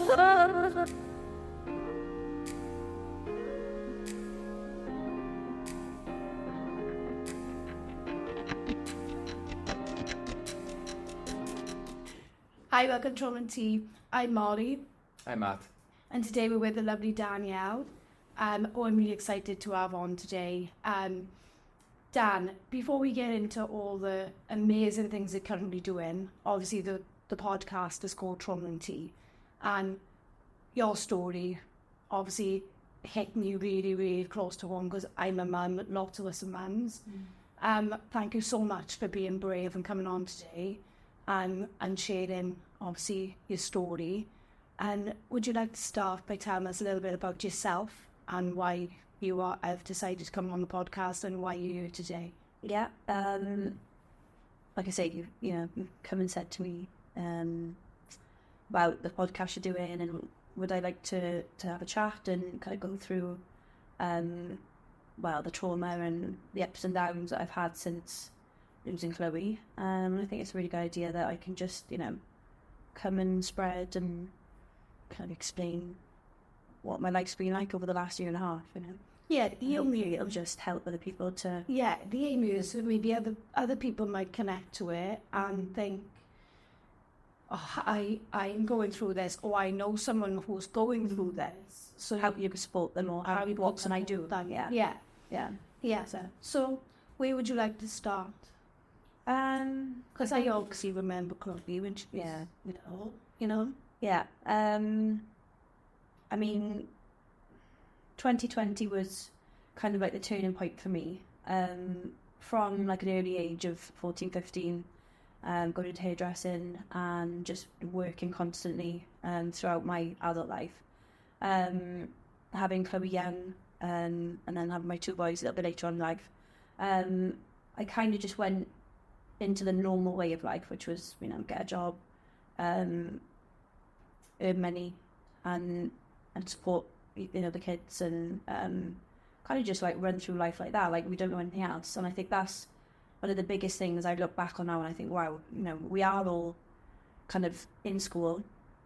Hi, welcome to Trauma and Tea. I'm Molly. I'm Matt. And today we're with the lovely Danielle. I'm really excited to have on today. Dan, before we get into all the amazing things you're currently doing, obviously the podcast is called Trauma and Tea. And your story obviously hit me really, really close to home because I'm a mum, lots of us are mums. Thank you so much for being brave and coming on today and sharing, obviously, your story. And would you like to start by telling us a little bit about yourself and why you have decided to come on the podcast and why you're here today? Yeah, like I say, you've come and said to me about the podcast you're doing, and would I like to have a chat and kind of go through, the trauma and the ups and downs that I've had since losing Chloe. I think it's a really good idea that I can just, come and spread and kind of explain what my life's been like over the last year and a half, Yeah, the aim it'll just help other people to... Yeah, the aim is maybe other people might connect to it and think, I'm going through this, or I know someone who's going through this. So how you can support them, or what can I do? Yeah. So where would you like to start? Because I obviously remember Chloe when she was, Yeah. I mean, 2020 was kind of like the turning point for me. From like an early age of 14, 15, going into hairdressing and just working constantly throughout my adult life. Having Chloe young and then having my two boys a little bit later on in life. I kind of just went into the normal way of life, which was, get a job, earn money and support, the kids and kind of just like run through life like that, like we don't know anything else. And I think that's one of the biggest things I look back on now and I think, wow, we are all kind of in school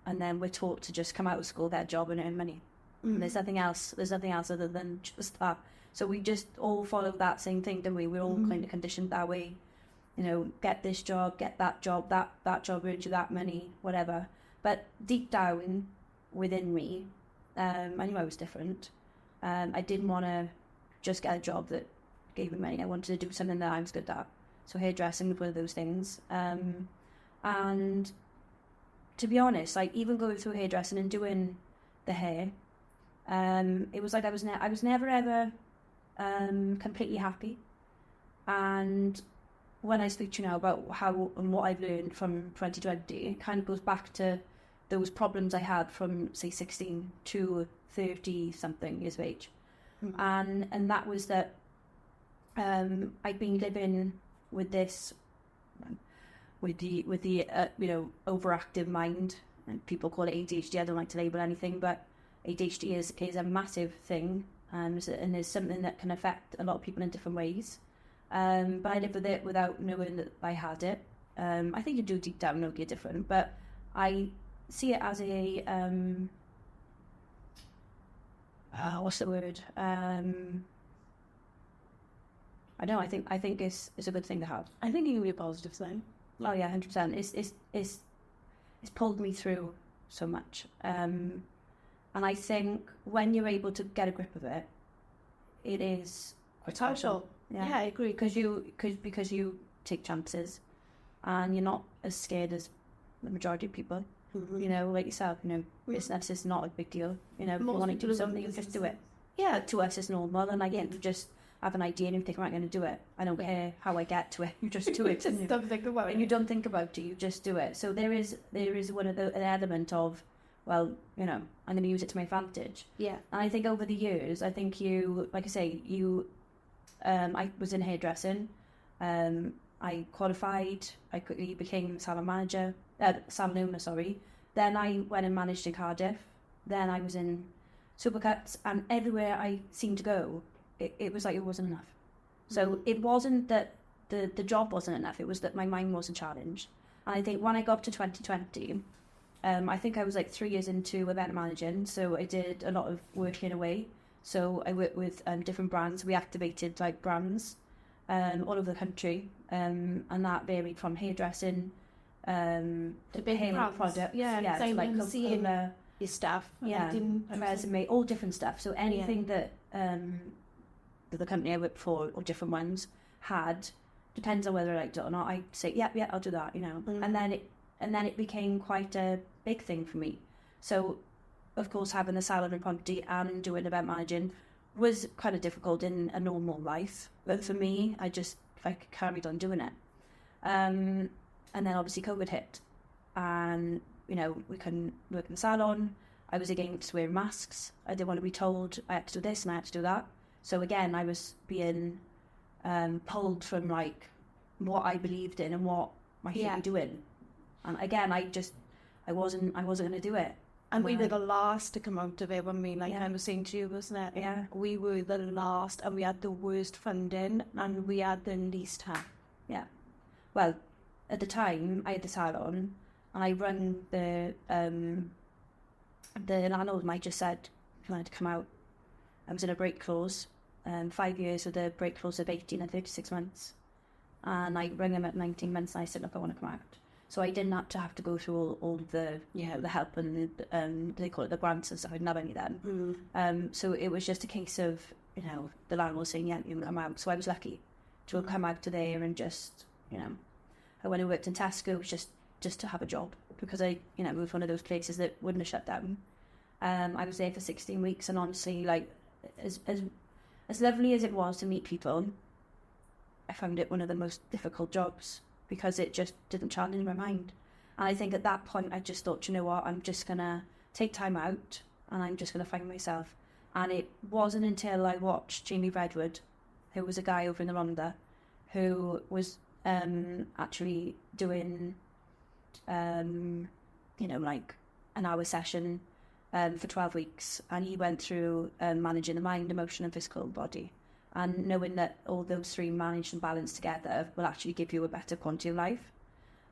and then we're taught to just come out of school, get a job and earn money. And there's nothing else other than just that. So we just all follow that same thing, don't we? We're all kind of conditioned that way. Get this job, get that job, that job earns you that money, whatever. But deep down within me, I knew I was different. I didn't want to just get a job that gave me money. I wanted to do something that I was good at. So hairdressing was one of those things. And to be honest, like even going through hairdressing and doing the hair, it was like I was never ever completely happy. And when I speak to you now about how and what I've learned from 2020, it kind of goes back to those problems I had from, say, 16 to 30-something years of age. And that was that I'd been living with this, with the overactive mind, and people call it ADHD. I don't like to label anything, but ADHD is a massive thing, and is something that can affect a lot of people in different ways. But I lived with it without knowing that I had it. I think you do deep down know you're different, but I see it as a what's the word? I know. I think it's a good thing to have. I think it can be a positive thing. Oh yeah, 100%. It's pulled me through so much. And I think when you're able to get a grip of it, it is quite special. Yeah, I agree. Because you take chances, and you're not as scared as the majority of people. Like yourself. Business is not a big deal. If you want to do something, you just do it. Yeah, to us it's normal, and you just have an idea and you think, I'm going to do it. I don't care how I get to it. You just do it. Don't think about it. And you don't think about it. You just do it. So there is an element of, well, I'm going to use it to my advantage. Yeah. And I think over the years, I think you, like I say, I was in hairdressing. I qualified. I quickly became salon owner, sorry. Then I went and managed in Cardiff. Then I was in Supercuts, and everywhere I seemed to go, it was like it wasn't enough. So it wasn't that the job wasn't enough. It was that my mind wasn't challenged. And I think when I got up to 2020, I think I was like 3 years into event managing, so I did a lot of working away. So I worked with different brands. We activated like brands all over the country, and that varied from hairdressing, The big hair brands. products, Yeah, to like seeing Coca-Cola, your stuff. And yeah, I didn't resume, all different stuff. So anything that the company I worked for or different ones had, depends on whether I liked it or not. I say, yeah, I'll do that, and then it became quite a big thing for me. So, of course, having the salon and property and doing event managing was kind of difficult in a normal life. But for me, I just carried on doing it. And then obviously COVID hit, and we couldn't work in the salon. I was against wearing masks. I didn't want to be told I had to do this and I had to do that. So again, I was being pulled from like what I believed in and what I should be doing. And again, I wasn't going to do it. And we were the last to come out of it when we, I was saying to you, wasn't it? Yeah. We were the last, and we had the worst funding, and we had the least help. Yeah. Well, at the time, I had the salon, and I run the landlord might just said if I wanted to come out. I was in a break clause, 5 years with a break clause of 18 and 36 months. And I rang them at 19 months, and I said, look, I want to come out. So I didn't have to go through all the the help and they call it the grants and stuff. I didn't have any of them. So it was just a case of the landlord saying you can come out. So I was lucky to come out to there and just I went and worked in Tesco just to have a job, because it was one of those places that wouldn't have shut down. I was there for 16 weeks, and honestly, like as lovely as it was to meet people, I found it one of the most difficult jobs, because it just didn't challenge my mind. And I think at that point I just thought, you know what, I'm just going to take time out and I'm just going to find myself. And it wasn't until I watched Jamie Redwood, who was a guy over in the Rhondda, who was actually doing, like an hour session for 12 weeks. And he went through managing the mind, emotion and physical body. And knowing that all those three managed and balanced together will actually give you a better quality of life.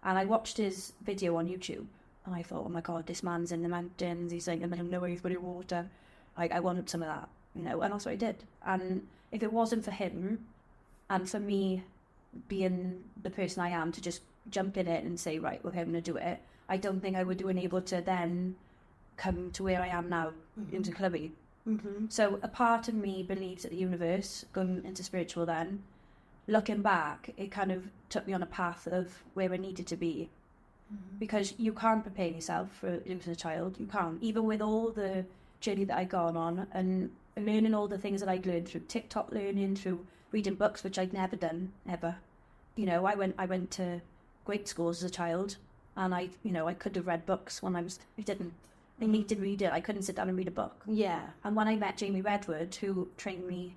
And I watched his video on YouTube, and I thought, oh my God, this man's in the mountains, he's like, I don't know where he's got in water. Like, I wanted some of that, and that's what I did. And if it wasn't for him, and for me being the person I am to just jump in it and say, right, okay, I'm going to do it, I don't think I would have been able to then come to where I am now, into Chloe. So a part of me believes that the universe, going into spiritual then, looking back, it kind of took me on a path of where I needed to be. Because you can't prepare yourself for losing a child. You can't. Even with all the journey that I'd gone on and learning all the things that I'd learned through TikTok learning, through reading books, which I'd never done, ever. I went to great schools as a child, and I could have read books when I didn't. I needed to read it. I couldn't sit down and read a book. Yeah. And when I met Jamie Redwood, who trained me,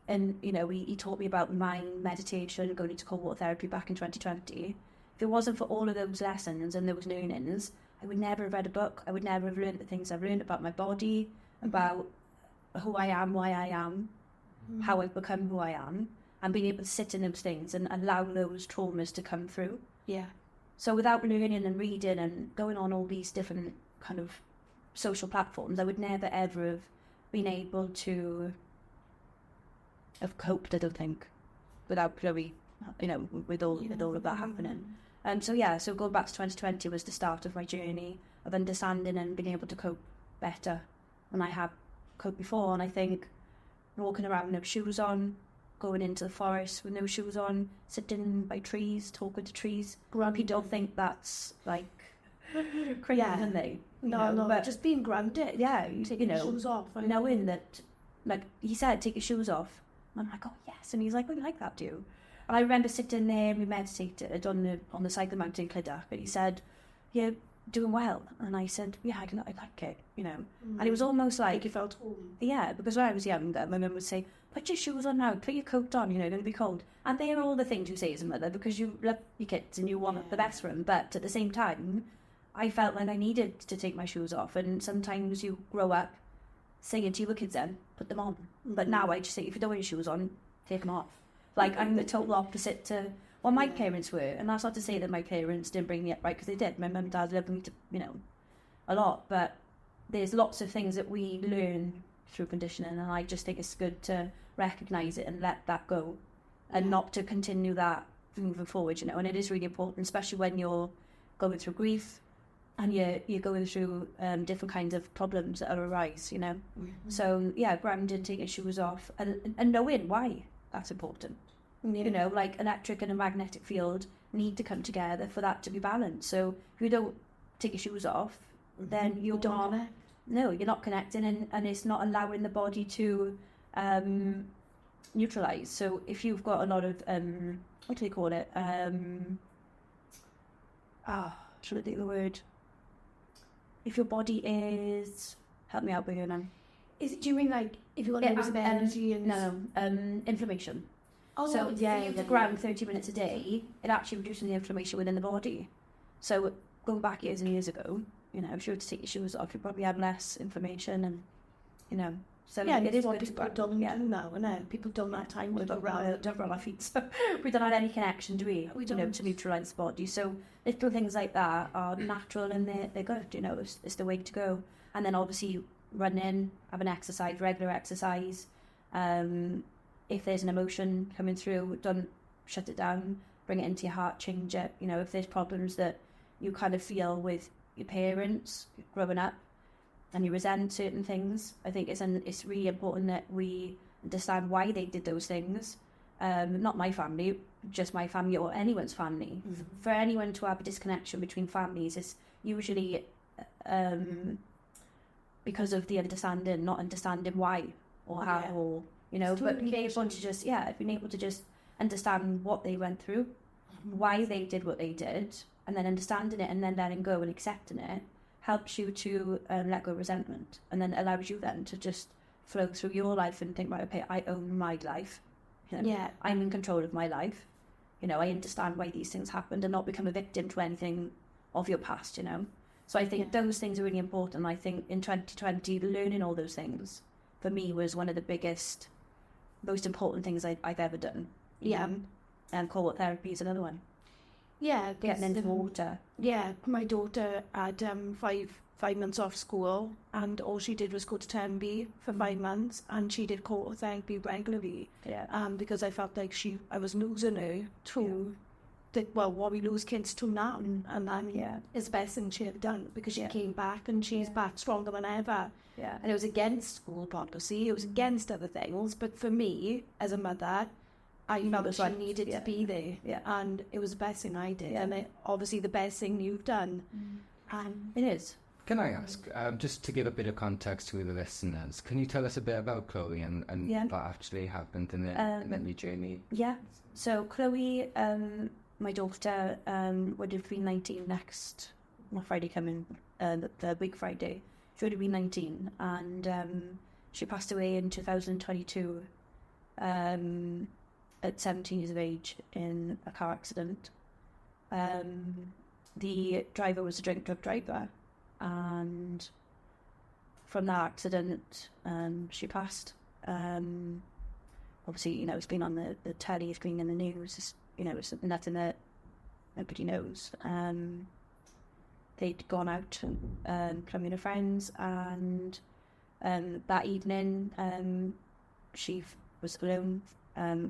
and he taught me about mind, meditation, going into cold water therapy back in 2020. If it wasn't for all of those lessons and those learnings, I would never have read a book. I would never have learned the things I've learned about my body, about who I am, why I am, how I've become who I am, and being able to sit in those things and allow those traumas to come through. Yeah. So without learning and reading and going on all these different kind of social platforms, I would never ever have been able to have coped, I don't think, without Chloe, with all of that happening. So going back to 2020 was the start of my journey of understanding and being able to cope better than I have coped before. And I think walking around with no shoes on, going into the forest with no shoes on, sitting by trees, talking to trees, people don't think that's like crazy, don't they? No, but just being grounded. Yeah, taking your shoes off. Knowing that, like he said, take your shoes off. And I'm like, oh yes. And he's like, oh, you like that, do you? And I remember sitting there and we meditated on the side of the mountain, Clydach, and he said, yeah, doing well. And I said, yeah, I like it, And it was almost like you felt home. Yeah, because when I was younger, my mum would say, put your shoes on now, put your coat on, don't be cold. And they are all the things you say as a mother because you love your kids and you want the best for them. But at the same time, I felt like I needed to take my shoes off. And sometimes you grow up saying to your kids then, put them on. But now I just say, if you don't want your shoes on, take them off. Like, I'm the total opposite to what my parents were. And that's not to say that my parents didn't bring me up right, because they did. My mum and dad loved me to, a lot, but there's lots of things that we learn through conditioning, and I just think it's good to recognise it and let that go, and not to continue that moving forward, you know. And it is really important, especially when you're going through grief and you're going through different kinds of problems that arise, you know. So yeah, grounding, taking shoes off, and knowing why that's important. You know, like electric and a magnetic field need to come together for that to be balanced. So if you don't take your shoes off, then you're not. No, you're not connecting, and it's not allowing the body to neutralize. So if you've got a lot of what do they call it? Should I think the word? If your body is, help me out with your name. Do you mean like if you got loads of energy and inflammation? Oh, so if you ground 30 minutes a day, it actually reduces the inflammation within the body. So going back years and years ago, you know, if you were to take your shoes off, you probably have less inflammation, and you know. So yeah, it is what good people to don't do now, and people don't have time to go around. Don't run our feet, so we don't have any connection, do we? We don't. You know, to neutralise the body. So little things like that are natural, and they're good. You know, it's the way to go. And then obviously running, having exercise, regular exercise. If there's an emotion coming through, don't shut it down. Bring it into your heart, change it. You know, if there's problems that you kind of feel with your parents growing up, and you resent certain things, I think it's really important that we understand why they did those things. Not my family, just my family or anyone's family. For anyone to have a disconnection between families, it's usually because of the understanding, not understanding why or how, or you know. But being able to just being able to just understand what they went through, why they did what they did, and then understanding it and then letting go and accepting it helps you to let go of resentment, and then allows you then to just flow through your life and think, right, okay, I own my life. You know, I'm in control of my life. You know, I understand why these things happened, and not become a victim to anything of your past, you know. So I think those things are really important. I think in 2020, learning all those things, for me, was one of the biggest, most important things I've ever done. And cohort therapy is another one. Yeah, getting into water. Yeah, my daughter had 5 months off school, and all she did was go to Tenby for 5 months, and she did cohort therapy regularly. Because I felt like I was losing her to what we lose kids to now, and it's the best thing she had done, because she came back and she's back stronger than ever. And it was against school policy, it was against other things, but for me as a mother, I felt she needed to be there, and it was the best thing I did, and obviously the best thing you've done. It is. Can I ask, just to give a bit of context to the listeners, can you tell us a bit about Chloe and what actually happened in the journey? Yeah, so Chloe, my daughter, would have been 19 next Friday coming, the week Friday. She would have been 19, and she passed away in 2022. At 17 years of age in a car accident. The driver was a drug driver, and from that accident, she passed. Obviously, you know, it's been on the telly, it's been in the news, it's, you know, it's nothing that nobody knows. They'd gone out playing with her friends, and that evening she was alone,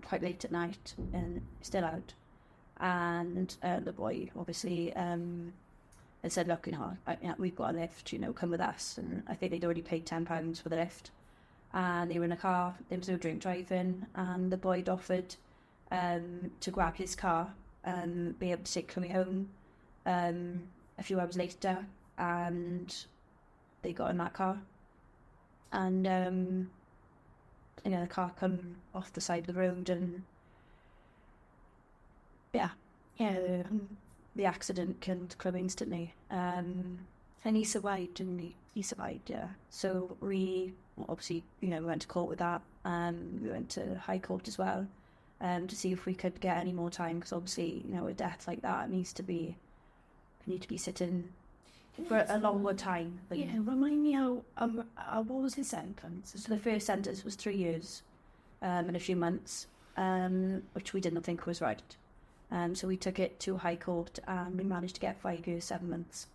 quite late at night, and still out. And the boy obviously had said, look, you know, we've got a lift, you know, come with us. And I think they'd already paid £10 for the lift. And they were in a car, there was no drink driving, and the boy had offered to grab his car and be able to take Chloe home a few hours later. And they got in that car, and you know, the car come off the side of the road, and the accident killed Chloe instantly. And he survived, didn't he? He survived, yeah. So we obviously, you know, we went to court with that. We went to High Court as well, to see if we could get any more time, because obviously, you know, a death like that need to be sitting for a longer time. Remind me how what was his sentence? So the first sentence was 3 years and a few months, which we didn't think was right. So we took it to High Court, and we managed to get 5 years, 7 months.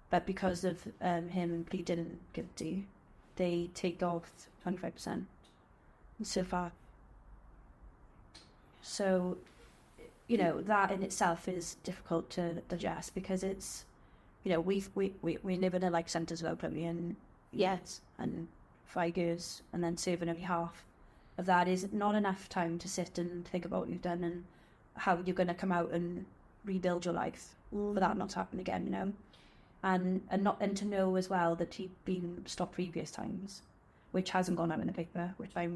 but because of him pleading guilty, they take off 25% so far. So, you know, that in itself is difficult to digest, because it's, you know, we live in a life sentence without Chloe, and yes, and 5 years, and then serving only half of that is not enough time to sit and think about what you've done and how you're going to come out and rebuild your life for that not to happen again, you know. And to know as well that he'd been stopped previous times, which hasn't gone out in the paper, which I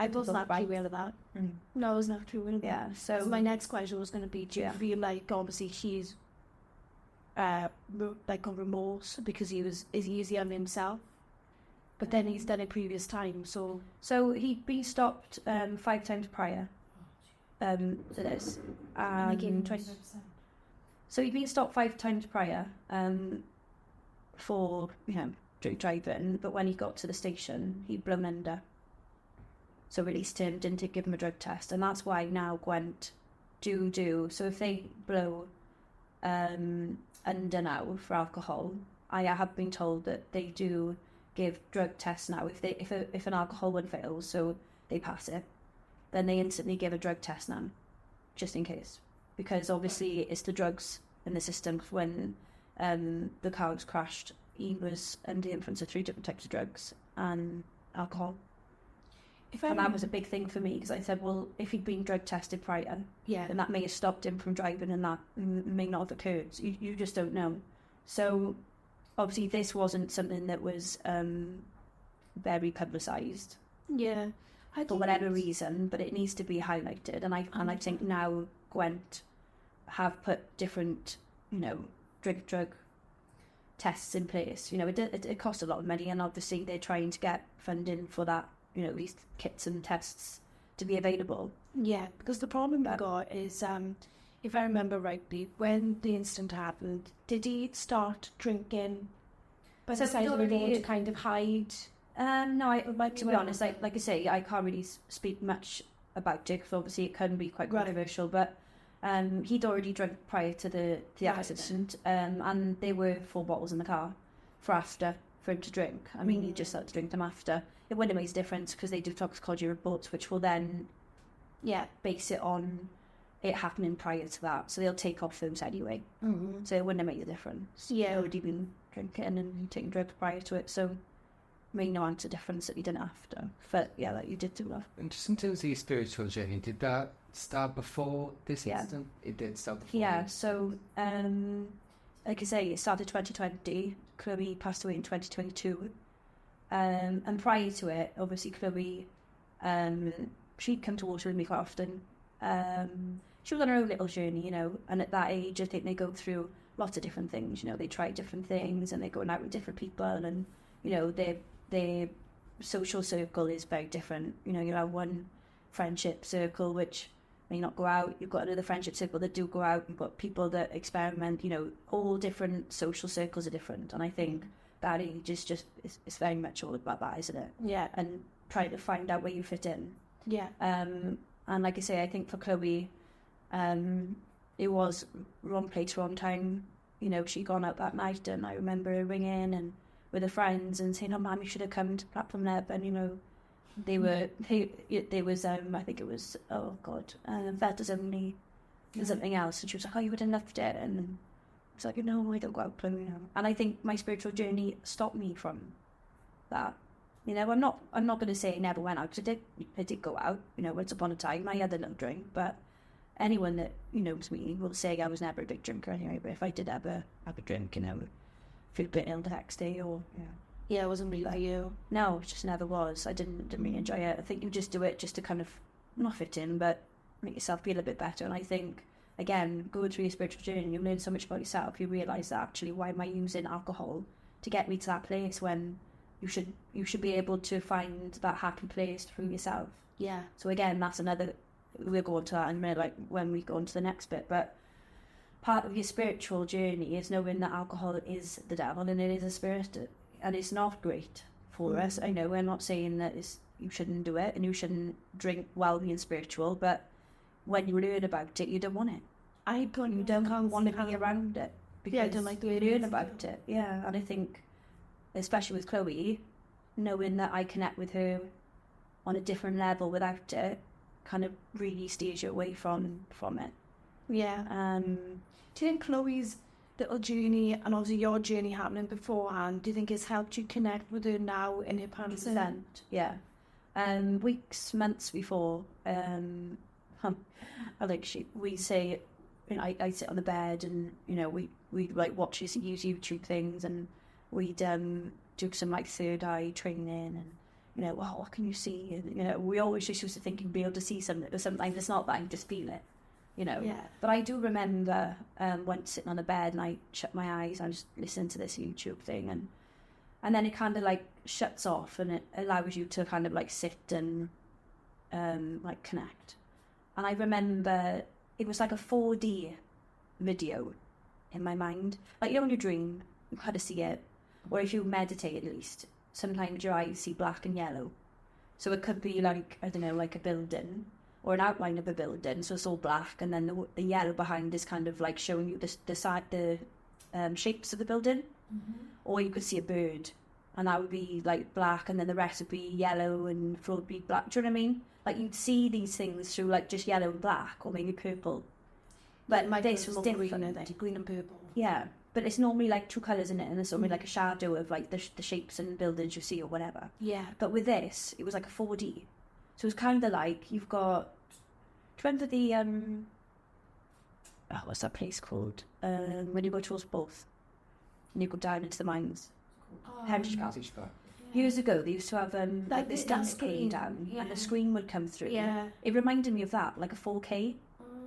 wasn't actually aware of that. No, I wasn't actually aware of that. Yeah, so my next question was going to be, do you feel like obviously he's like got remorse because is easy on himself, but then he's done it previous times, so he'd been stopped 5 times prior to this, and I gave him 25%. So he'd been stopped 5 times prior for, you know, drink driving, but when he got to the station, he'd blown under. So released him, didn't give him a drug test, and that's why now Gwent do. So if they blow under now for alcohol, I have been told that they do give drug tests now. If an alcohol one fails, so they pass it, then they instantly give a drug test now, just in case, because obviously it's the drugs in the system. When the car was crashed, he was under the influence of 3 different types of drugs and alcohol. And that was a big thing for me, because I said, well, if he'd been drug tested prior, then that may have stopped him from driving, and that may not have occurred. You just don't know. So obviously this wasn't something that was very publicised. Yeah. For whatever reason, but it needs to be highlighted. And I think now Gwent have put different, you know, drug tests in place. You know, it costs a lot of money, and obviously they're trying to get funding for that, you know, these kits and tests to be available. Yeah, because the problem we got is, if I remember rightly, when the incident happened, did he start drinking by the side of the road to kind of hide? No, to be honest, like I say, I can't really speak much about it, because obviously it can be quite controversial, but he'd already drunk prior to the accident, and there were 4 bottles in the car for him to drink. I mean, he just had to drink them after. It wouldn't make a difference, because they do toxicology reports, which will then base it on it happening prior to that, so they'll take off those anyway. So it wouldn't make a difference. He'd already been drinking and taking drugs prior to it, so made no answer difference that he didn't after. But yeah, that you did do that. And just in terms of your spiritual journey, did that start before this incident? It did start before. Yeah, so like I say, it started 2020. Chloe passed away in 2022. And prior to it, obviously Chloe, she'd come to water with me quite often. She was on her own little journey, you know, and at that age I think they go through lots of different things, you know, they try different things, and they're going out with different people, and, you know, their social circle is very different. You know, you have one friendship circle which may not go out, you've got another friendship circle that do go out, you've got people that experiment, you know, all different social circles are different, and I think that age is just, it's very much all about that, isn't it? Yeah. And trying to find out where you fit in. Yeah. And like I say, I think for Chloe, it was wrong place, wrong time. You know, she'd gone out that night, and I remember her ringing and with her friends and saying, "Oh, Mum, you should have come to Platform Neb." And, you know, there was, I think it was, oh God, Vetters Only and something else. And she was like, "Oh, you would have loved it." And I was like, "No, I don't go out playing." You know. And I think my spiritual journey stopped me from that. You know, I'm not going to say I never went out, because I did go out, you know, once upon a time. I had a little drink, but anyone that, you know, knows me will say I was never a big drinker anyway. But if I did ever have a drink, you know, feel a bit ill the next day, or it wasn't really like you. No, it just never was. I didn't really enjoy it. I think you just do it just to kind of not fit in, but make yourself feel a bit better. And I think, again, going through your spiritual journey, you learn so much about yourself. You realise that actually, why am I using alcohol to get me to that place, when you should be able to find that happy place through yourself. Yeah. So again, that's another, we'll go on to that in a minute, like when we go on to the next bit, but part of your spiritual journey is knowing that alcohol is the devil, and it is a spirit, and it's not great for us. I know we're not saying that you shouldn't do it and you shouldn't drink while being spiritual, but when you learn about it, you don't want it. You don't want to be around it. because I don't like the way you learn about it. Yeah, and I think, especially with Chloe, knowing that I connect with her on a different level without it, kind of really steers you away from it. Yeah. Do you think Chloe's little journey and also your journey happening beforehand, do you think it's helped you connect with her now in her parenting? 100%, yeah. Weeks, months before, we say, you know, I sit on the bed and, you know, we like watch these YouTube things, and we'd do some like third eye training, and, you know, well, what can you see? And, you know, we always just used to think you'd be able to see something, but sometimes it's not that, I can just feel it, you know. Yeah. But I do remember once sitting on the bed and I shut my eyes and just listen to this YouTube thing, and then it kind of like shuts off and it allows you to kind of like sit and like connect. And I remember it was like a 4D video in my mind. Like, you know, when you dream, you kind of see it. Or if you meditate, at least, sometimes your eyes see black and yellow. So it could be like, I don't know, like a building or an outline of a building. So it's all black, and then the yellow behind is kind of like showing you the shapes of the building. Mm-hmm. Or you could see a bird, and that would be like black, and then the rest would be yellow, and the floor would be black. Do you know what I mean? Like, you'd see these things through like just yellow and black, or maybe purple. But this was different. Green and purple. Yeah, but it's normally like two colours in it, and there's normally like a shadow of like the shapes and buildings you see or whatever. Yeah. But with this, it was like a 4D. So it was kind of like, you've got, do you remember the, what's that place called? When you go towards both, and you go down into the mines. Heritage Park. Years ago, they used to have like this display down, and the screen would come through. Yeah. It reminded me of that, like a 4K.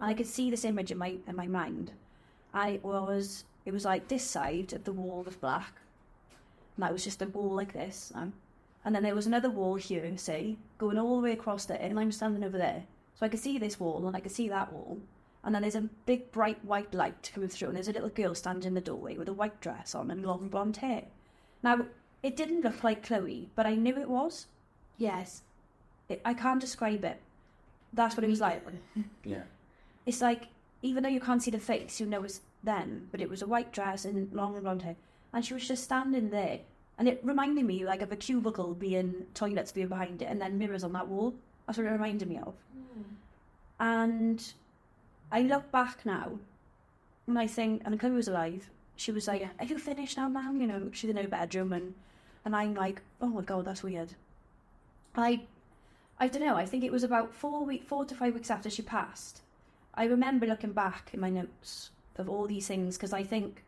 And I could see this image in my mind. It was like this side of the wall was black, and that was just a wall like this. And then there was another wall here, say, going all the way across there, and I'm standing over there. So I could see this wall, and I could see that wall. And then there's a big bright white light coming through, and there's a little girl standing in the doorway with a white dress on and long blonde hair. Now, it didn't look like Chloe, but I knew it was. Yes. I can't describe it. That's what it was like. Yeah. It's like, even though you can't see the face, you know it's them, but it was a white dress and long blonde hair. And she was just standing there. And it reminded me like of a cubicle toilets being behind it, and then mirrors on that wall. That's what it reminded me of. And I look back now, and I think, and Chloe was alive. She was like, "Have you finished now, ma'am?" You know, she's in her bedroom, and I'm like, "Oh my God, that's weird." I don't know. I think it was about 4 to 5 weeks after she passed. I remember looking back in my notes of all these things, because I think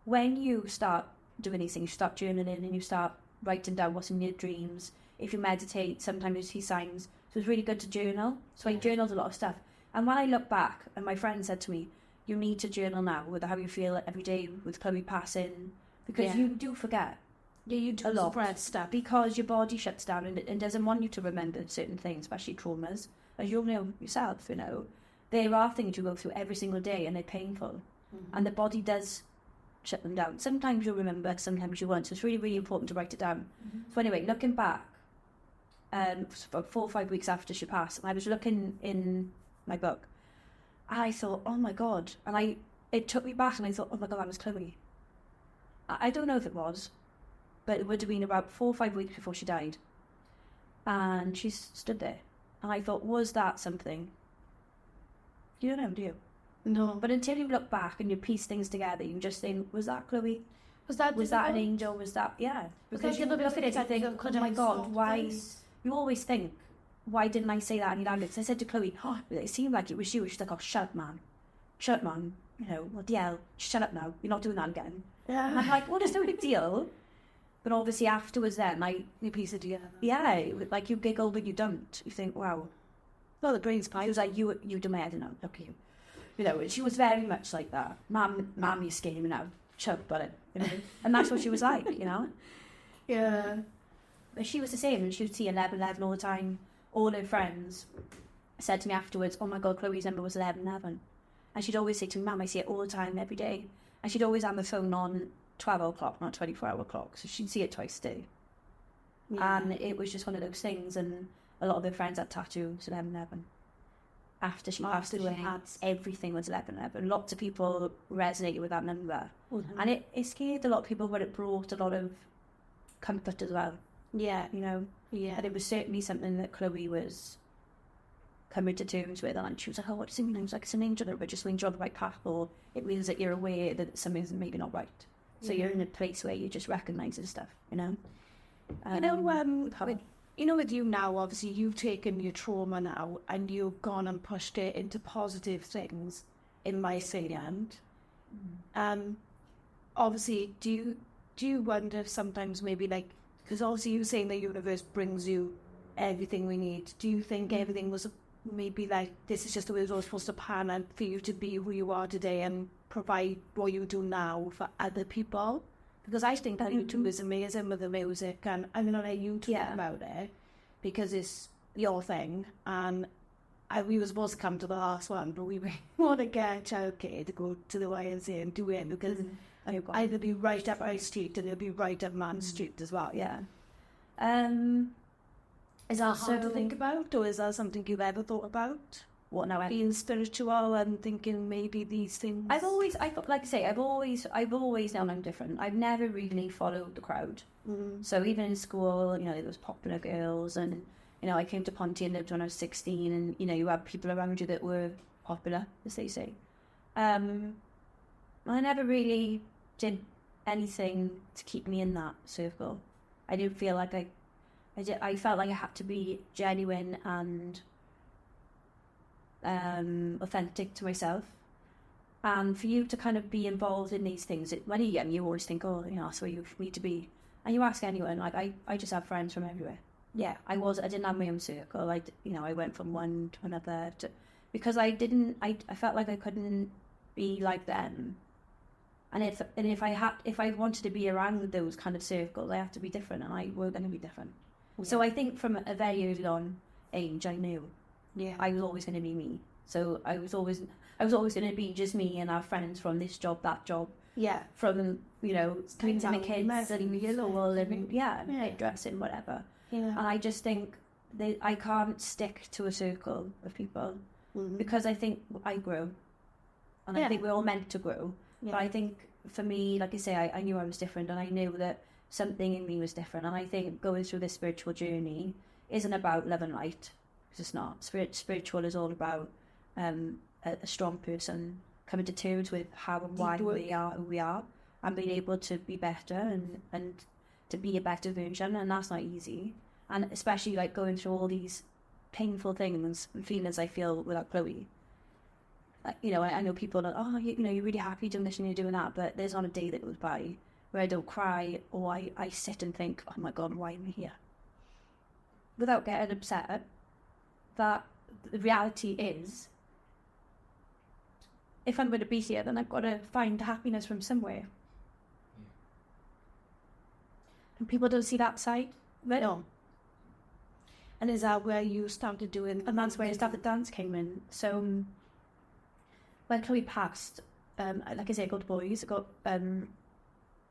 when you start doing these things, you start journaling and you start writing down what's in your dreams. If you meditate, sometimes you see signs. So it's really good to journal. So I journaled a lot of stuff. And when I look back, and my friend said to me, "You need to journal now with how you feel every day with Chloe passing," because you do forget. Yeah, you do a lot stuff. Because your body shuts down and doesn't want you to remember certain things, especially traumas. As you'll know yourself, you know, there are things you go through every single day and they're painful. Mm-hmm. And the body does shut them down. Sometimes you'll remember, sometimes you won't. So it's really, really important to write it down. Mm-hmm. So anyway, looking back, about 4 or 5 weeks after she passed, and I was looking in my book, and I thought, oh my God. And it took me back, and I thought, oh my God, that was Chloe. I don't know if it was, but it would have been about 4 or 5 weeks before she died. And she stood there. And I thought, was that something? You don't know, do you? No. But until you look back and you piece things together, you just think, was that Chloe? Was that an angel? Was that, yeah. Because you look at it and think, oh my God, why? You always think, why didn't I say that any longer? Because I said to Chloe, oh, it seemed like it was you. She's like, oh, shut up, man. Shut up, man. You know, what the hell? Shut up now. You're not doing that again. Yeah. And I'm like, well, it's no big deal. But obviously afterwards then, you piece it together. Yeah, like you giggle but you don't. You think, wow. Well, the brain's fine. She was like, you do my head now, look at you. You know, she was very much like that. Mum, you're scaring me now. Shut up about it. You know? And that's what she was like, you know? Yeah. But she was the same, and she would see 11 all the time. All her friends said to me afterwards, oh my God, Chloe's number was 11. And she'd always say to me, Mum, I see it all the time, every day. And she'd always have the phone on 12 o'clock, not 24-hour clock. So she'd see it twice a day. Yeah. And it was just one of those things. And a lot of her friends had tattoos, 11. after she passed away, everything was 1111. Lots of people resonated with that number. Mm-hmm. And it scared a lot of people, but it brought a lot of comfort as well. Yeah. You know? Yeah. And it was certainly something that Chloe was coming to terms with. And she was like, oh, what does it mean? I was like, it's an angel, but just means you're on the right path, or it means that you're aware that something's maybe not right. So you're in a place where you just recognise this stuff, you know? With you now, obviously, you've taken your trauma now and you've gone and pushed it into positive things, in my opinion. Obviously, do you wonder if sometimes maybe, like, because obviously you're saying the universe brings you everything we need. Do you think everything was maybe like, this is just the way it was supposed to pan out for you to be who you are today and provide what you do now for other people? Because I think that YouTube is amazing with the music, and I'm going to let you talk about it because it's your thing. And we were supposed to come to the last one, but we want to get childcare to go to the YMCA and do it because either be right up our street and it'll be right up Man's Street as well. Yeah. Is that hard to think about, or is that something you've ever thought about? What now? Being spiritual and thinking maybe these things. I've always known I'm different. I've never really followed the crowd. So even in school, you know, there was popular girls, and you know, I came to Ponty and lived when I was 16, and you know, you had people around you that were popular, as they say. I never really did anything to keep me in that circle. I didn't feel like I felt like I had to be genuine and authentic to myself. And for you to kind of be involved in these things, when you're young, you always think, oh, you know, that's where you need to be. And you ask anyone, like, I just have friends from everywhere. Yeah, I didn't have my own circle. I went from one to another because I felt like I couldn't be like them. And if I wanted to be around those kind of circles, I had to be different, and I were going to be different. Yeah. So I think from a very early on age, I knew I was always going to be me. So I was always going to be just me and our friends from this job, that job. Yeah. From, you know, cleaning my kids and dressing, whatever. Yeah. And I just think I can't stick to a circle of people because I think I grow. And I think we're all meant to grow. Yeah. But I think for me, like I say, I knew I was different, and I knew that something in me was different. And I think going through this spiritual journey isn't about love and light, because it's not. Spiritual is all about a strong person coming to terms with how and why we are who we are, and being able to be better and to be a better version. And that's not easy. And especially like going through all these painful things and feelings I feel without Chloe. You know, I know people are like, oh, you know, you're really happy doing this and you're doing that, but there's not a day that goes by where I don't cry or I sit and think, oh my God, why am I here? Without getting upset, that the reality is, if I'm going to be here, then I've got to find happiness from somewhere. And people don't see that side of it. No. And is that where you started doing? And that's where I started dance came in. So when Chloe passed, like I say, I got boys, I got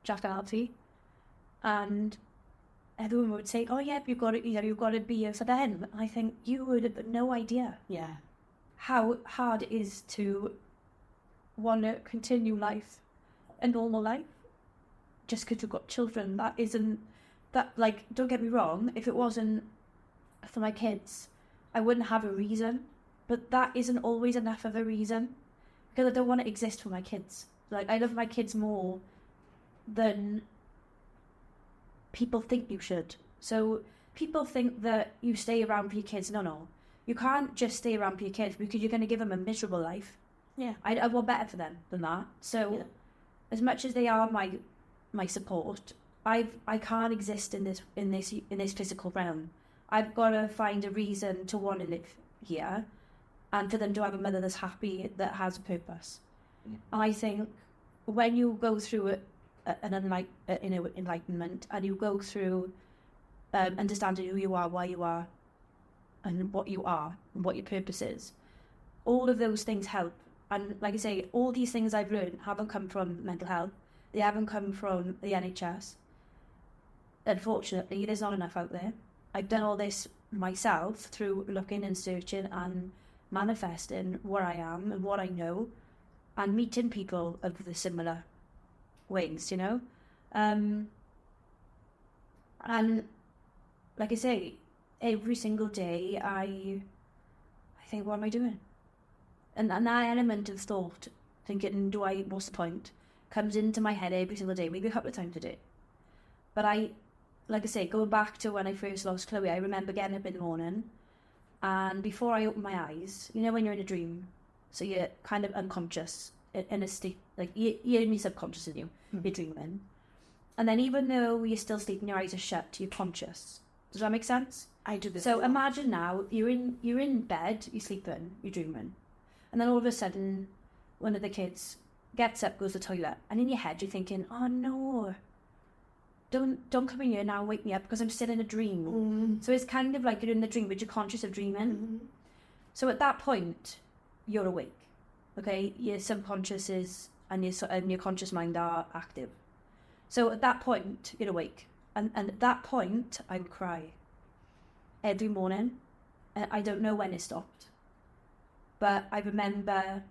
Jack Alfie, and everyone would say, "Oh yeah, you've got to be here for them." I think you would have no idea, how hard it is to want to continue life, a normal life, just because you've got children. Don't get me wrong, if it wasn't for my kids, I wouldn't have a reason, but that isn't always enough of a reason. Because I don't want to exist for my kids. Like, I love my kids more than people think you should. So people think that you stay around for your kids. No. You can't just stay around for your kids because you're going to give them a miserable life. Yeah. I want better for them than that. So as much as they are my support, I can't exist in this physical realm. I've got to find a reason to want to live here. And for them to have a mother that's happy, that has a purpose. Yeah. I think when you go through an enlightenment, and you go through understanding who you are, why you are, and what you are, and what your purpose is, all of those things help. And like I say, all these things I've learned haven't come from mental health. They haven't come from the NHS. Unfortunately, there's not enough out there. I've done all this myself through looking and searching and manifesting what I am and what I know, and meeting people of the similar ways, you know. And like I say, every single day I think, what am I doing? And that element of thought, thinking, what's the point, comes into my head every single day, maybe a couple of times a day. But like I say, going back to when I first lost Chloe, I remember getting up in the morning, and before I opened my eyes, you know when you're in a dream, so you're kind of unconscious, in a state, like you're in your subconscious in you, you're dreaming. And then even though you're still sleeping, your eyes are shut, you're conscious. Does that make sense? I do this. So imagine now, you're in bed, you're sleeping, you're dreaming. And then all of a sudden, one of the kids gets up, goes to the toilet, and in your head you're thinking, oh no, don't come in here now, wake me up, because I'm still in a dream. So it's kind of like you're in the dream, but you're conscious of dreaming. So at that point, you're awake, okay? Your subconscious is, and your conscious mind are active. So at that point, you're awake. And at that point, I would cry every morning. I don't know when it stopped. But I remember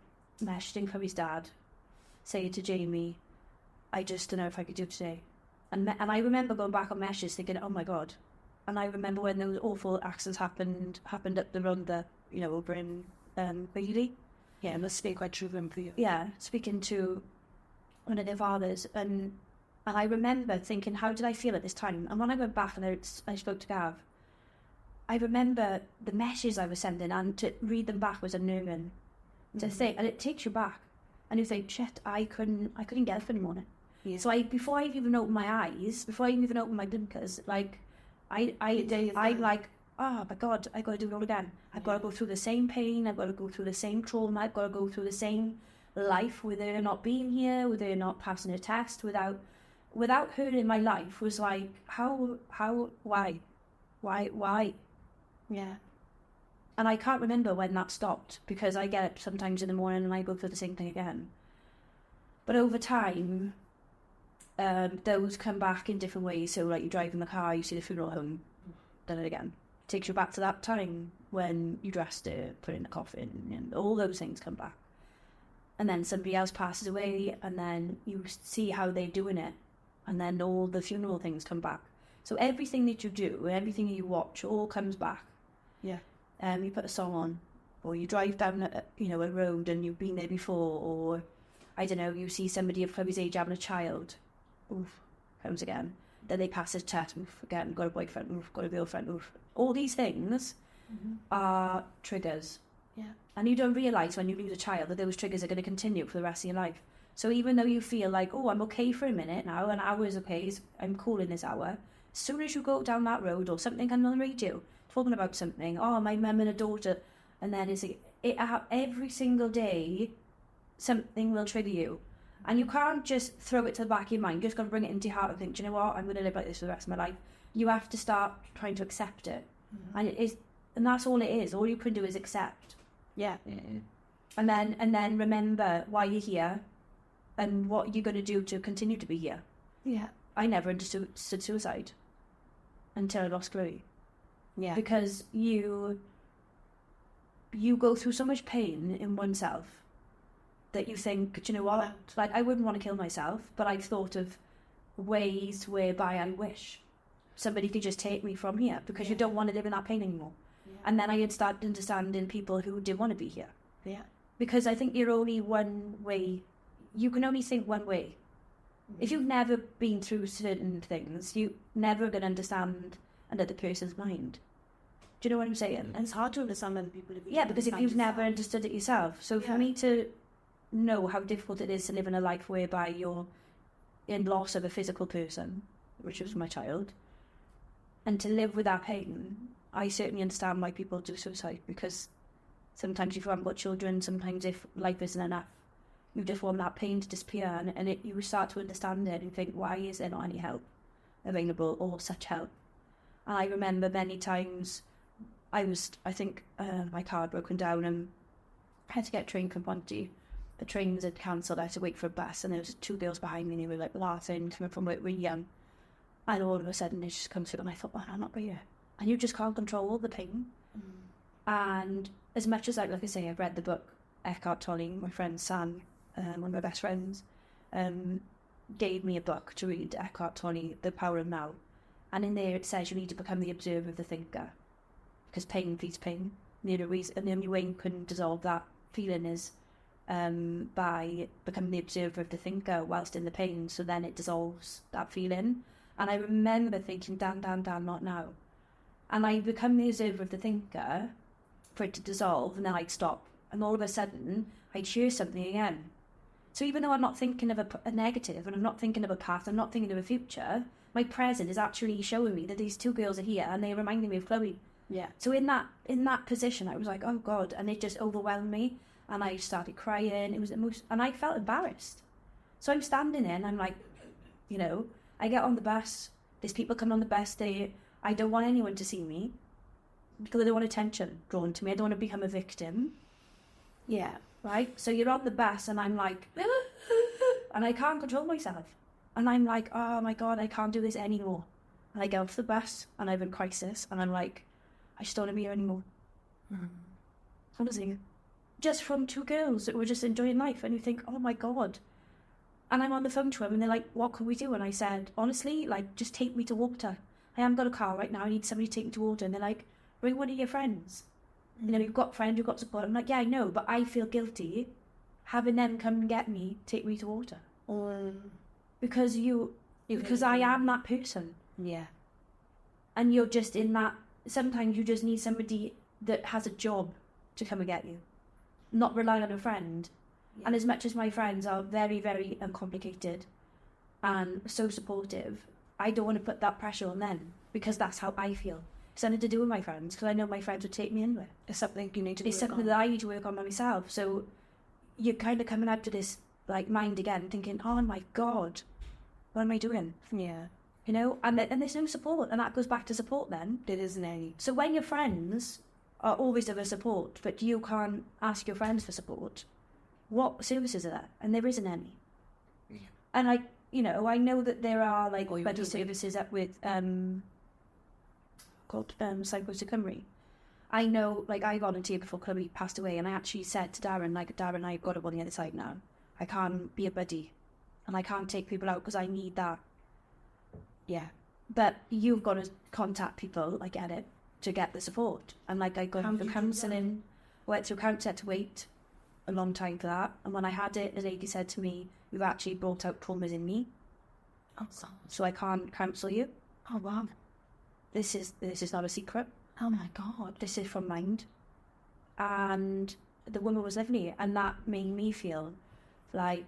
messaging from his dad, saying to Jamie, I just don't know if I could do it today. And I remember going back on messages thinking, oh my God. And I remember when those awful accidents happened up the road there, you know, over in Bailey. Yeah, it must be quite true for you. Yeah, speaking to one of their fathers. And I remember thinking, how did I feel at this time? And when I went back and I spoke to Gav, I remember the messages I was sending, and to read them back was unnerving. To think, and it takes you back, and you think, shit, I couldn't get up in the morning. Yeah. So before I even opened my eyes, before I even opened my blinkers, like I like, oh my God, I got to do it all again. I've got to go through the same pain. I've got to go through the same trauma. I've got to go through the same life with her not being here, with her not passing a test, without her in my life. Was like, why? Yeah. And I can't remember when that stopped, because I get up sometimes in the morning and I go through the same thing again. But over time, those come back in different ways. So like you drive in the car, you see the funeral home, done it again. Takes you back to that time when you dressed it, put it in the coffin, and all those things come back. And then somebody else passes away, and then you see how they're doing it, and then all the funeral things come back. So everything that you do, everything you watch, all comes back. Yeah. You put a song on, or you drive down a road and you've been there before, or I don't know, you see somebody of Chloe's age having a child, oof, comes again. Then they pass a test, oof, again, got a boyfriend, oof, got a girlfriend, oof. All these things are triggers. Yeah. And you don't realise when you lose a child that those triggers are going to continue for the rest of your life. So even though you feel like, oh, I'm okay for a minute now, an hour is okay, I'm cool in this hour, as soon as you go down that road or something comes on the radio talking about something, oh, my mum and a daughter, and then every single day something will trigger you. And you can't just throw it to the back of your mind. You just got to bring it into your heart and think, do you know what, I'm going to live like this for the rest of my life. You have to start trying to accept it. And that's all it is. All you can do is accept. Yeah. And then remember why you're here and what you're going to do to continue to be here. Yeah. I never understood suicide until I lost Chloe. Yeah. Because you go through so much pain in oneself that you think, do you know what? Like, I wouldn't want to kill myself, but I've thought of ways whereby I wish somebody could just take me from here, because you don't want to live in that pain anymore. Yeah. And then I had started understanding people who did want to be here. Yeah. Because I think you're only one way. You can only think one way. If you've never been through certain things, you're never going to understand another person's mind. Do you know what I'm saying? And it's hard to understand other people. Yeah, because if you've never understood it yourself. So for me to know how difficult it is to live in a life whereby you're in loss of a physical person, which was my child, and to live with that pain, I certainly understand why people do suicide, because sometimes if you haven't got children, sometimes if life isn't enough, you just want that pain to disappear, and you start to understand it and think, why is there not any help available, or such help? And I remember many times I think my car had broken down and I had to get a train from Ponty. The trains had cancelled, I had to wait for a bus, and there was two girls behind me and they were like laughing, coming from work, really young. And all of a sudden it just comes through, and I thought, oh, I'm not here. And you just can't control all the pain. And as much as, like I say, I've read the book Eckhart Tolle, my friend San, one of my best friends, gave me a book to read, Eckhart Tolle, The Power of Now. And in there it says you need to become the observer of the thinker. Because pain feeds pain. And the only way you can dissolve that feeling is by becoming the observer of the thinker whilst in the pain. So then it dissolves that feeling. And I remember thinking, Dan, not now. And I become the observer of the thinker for it to dissolve, and then I'd stop. And all of a sudden, I'd hear something again. So even though I'm not thinking of a negative, and I'm not thinking of a past, I'm not thinking of a future, my present is actually showing me that these two girls are here, and they're reminding me of Chloe. Yeah. So in that position, I was like, oh God, and it just overwhelmed me, and I started crying. It was the most, and I felt embarrassed. So I'm standing there, and I'm like, I get on the bus. There's people coming on the bus. I don't want anyone to see me because I don't want attention drawn to me. I don't want to become a victim. Yeah. Right? So you're on the bus, and I'm like, and I can't control myself. And I'm like, oh my God, I can't do this anymore. And I get off the bus, and I'm in crisis, and I'm like, I just don't want to be here anymore. Honestly. Just from two girls that were just enjoying life, and you think, oh my God. And I'm on the phone to them, and they're like, what can we do? And I said, honestly, like, just take me to water. I haven't got a car right now. I need somebody to take me to water. And they're like, bring one of your friends. You've got friends, you've got support. I'm like, yeah, I know, but I feel guilty having them come and get me, take me to water. Because because I am that person. Yeah. And you're just in that, sometimes you just need somebody that has a job to come and get you. Not rely on a friend. Yeah. And as much as my friends are very, very uncomplicated and so supportive, I don't want to put that pressure on them because that's how I feel. It's nothing to do with my friends because I know my friends would take me anywhere. It's something you need to It's something that I need to work on by myself. So you're kind of coming out to this like mind again thinking, oh my God, what am I doing? Yeah. And there's no support, and that goes back to support then. There isn't any. So when your friends are always of a support, but you can't ask your friends for support, what services are there? And there isn't any. Yeah. And I know that there are like buddy services up with called Psychos to Cymru. I know, like, I volunteered before Chloe passed away, and I actually said to Darren, like, Darren, I've got it on the other side now. I can't be a buddy, and I can't take people out because I need that. Yeah. But you've got to contact people, I get it, to get the support. And like I got through counselling, went through counselling, had to wait a long time for that. And when I had it, the lady said to me, you've actually brought out traumas in me. Oh, so I can't counsel you. Oh, wow. This is not a secret. Oh my God. This is from mind. And the woman was lovely, and that made me feel like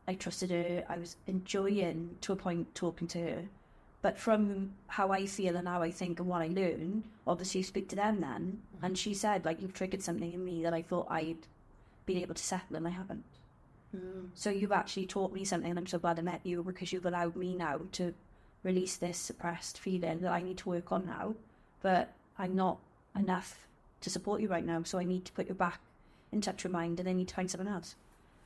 I trusted her. I was enjoying, to a point, talking to her. But from how I feel and how I think and what I learn, obviously you speak to them then. Mm-hmm. And she said, like, you've triggered something in me that I thought I'd been able to settle, and I haven't. So you've actually taught me something, and I'm so glad I met you because you've allowed me now to release this suppressed feeling that I need to work on now. But I'm not enough to support you right now, so I need to put you back in touch with mind, and I need to find someone else.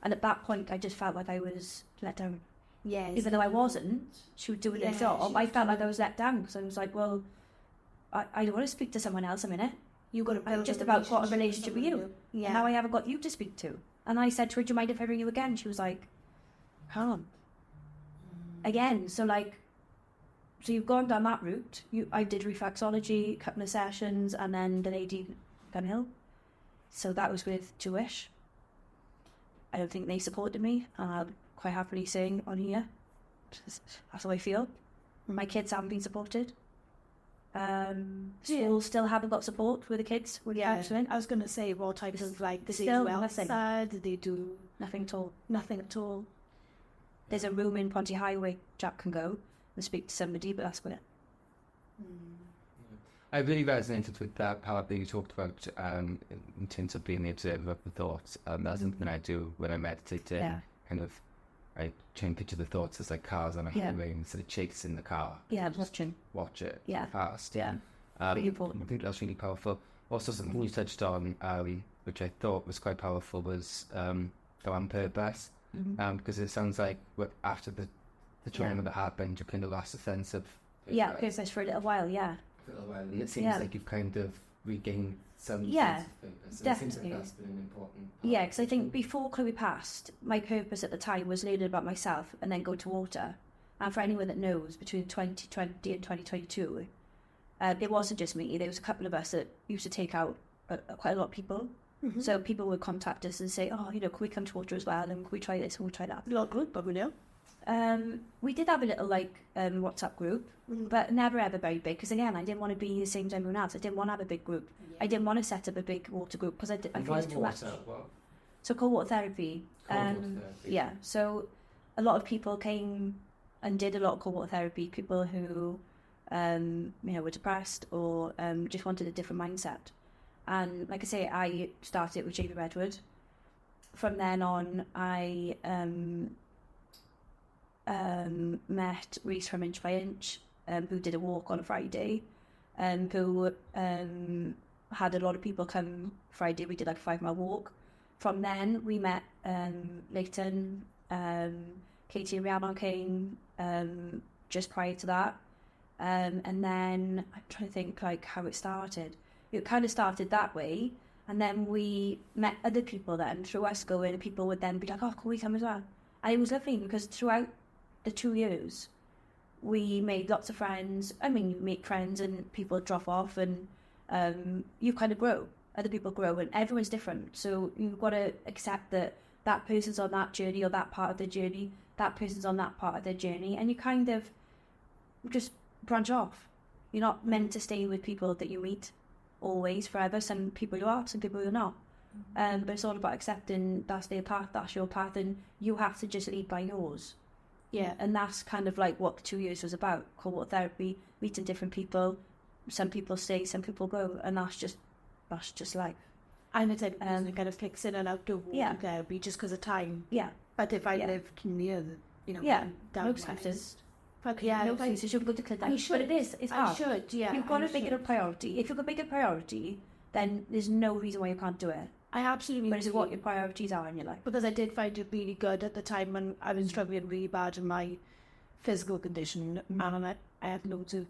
And at that point, I just felt like I was let down. Yes. Even though I wasn't, she was doing her job. I felt like I was let down because I was like, well, I don't want to speak to someone else a minute. You've got to build just about got a relationship with you. Yeah. Now I haven't got you to speak to. And I said to her, do you mind if I ring you again? She was like, can't. Again, so you've gone down that route. I did reflexology, a couple of sessions, and then the lady Gunhill. So that was with Jewish. I don't think they supported me, and I'll quite happily say on here, that's how I feel. My kids haven't been supported. Schools still haven't got support with the kids. I was going to say, what types of did they do outside? Did they do nothing at all? Nothing at all. There's a room in Ponty Highway Jack can go and speak to somebody, but that's about it. I really resonated with that part that you talked about in terms of being the observer of the thoughts. That's something I do when I meditate. Kind of, I try and picture the thoughts as like cars on a highway instead of chasing the car. Yeah, watching. Watch it fast. Yeah. I think that's really powerful. Also, something you touched on, Ali, which I thought was quite powerful, was go on purpose. Because it sounds like after the trauma that happened, you kind of lost a sense of purpose for a little while, For a little while. It seems like you've kind of regain some Yeah, sense of purpose. definitely. It seems like that's been an important part. Yeah, because I think before Chloe passed, my purpose at the time was learning about myself and then go to water. And for anyone that knows, between 2020 and 2022, it wasn't just me. There was a couple of us that used to take out quite a lot of people. Mm-hmm. So people would contact us and say, oh, can we come to water as well? And can we try this and we'll try that? Not good, but we know. We did have a little WhatsApp group, but never ever very big. Because again, I didn't want to be the same as everyone else. I didn't want to have a big group. Yeah. I didn't want to set up a big water group because I feel it's too much. So cold water therapy. Yeah. So a lot of people came and did a lot of cold water therapy. People who were depressed or just wanted a different mindset. And like I say, I started with Jamie Redwood. From then on, I met Reese from Inch by Inch, who did a walk on a Friday, who had a lot of people come Friday. We did like a 5-mile walk. From then, we met Leighton, Katie and Rihanna came just prior to that. And then I'm trying to think like how it started. It kind of started that way, and then we met other people then through us going, and people would then be like, oh, can we come as well? And it was lovely because throughout the 2 years, we made lots of friends. I mean, you make friends and people drop off, and you kind of grow. Other people grow, and everyone's different. So you've got to accept that that person's on that journey or that part of the journey, that person's on that part of their journey, and you kind of just branch off. You're not meant to stay with people that you meet always forever. Some people you are, some people you're not. But it's all about accepting that's their path, that's your path, and you have to just lead by yours. Yeah, and that's kind of like what the 2 years was about. Cold water therapy, meeting different people. Some people stay, some people go, and that's just life. I'm the type of person who kind of picks in and out of water therapy just because of time. Yeah. But if I lived near the, down most west. places. But No places should go to clinic. I should. But it's hard. I should, yeah. You've got to make it a priority. If you've got to make it a priority, then there's no reason why you can't do it. I absolutely But it's what your priorities are in your life. Because I did find it really good at the time when I was struggling really bad in my physical condition, and I had loads of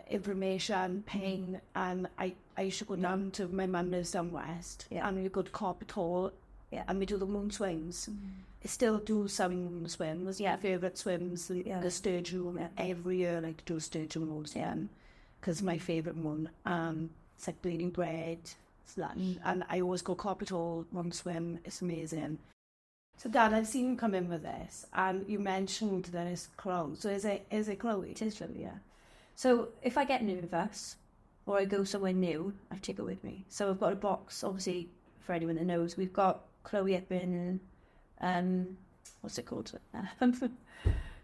inflammation, pain, and I used to go down to my mum lives down west, and we go to Carpet Hall, and we do the moon swings. I still do some moon swims. My favourite swims, the sturgeon. Every year I like to do sturgeon rolls, because my favourite one. It's like bleeding bread, and I always go Carpet Hall, one swim. It's amazing. So, Dad, I've seen you come in with this, and you mentioned that it's Chloe. So, is it Chloe? It is Chloe, yeah. So, if I get nervous or I go somewhere new, I take it with me. So, I've got a box, obviously, for anyone that knows. We've got Chloe up in, what's it called?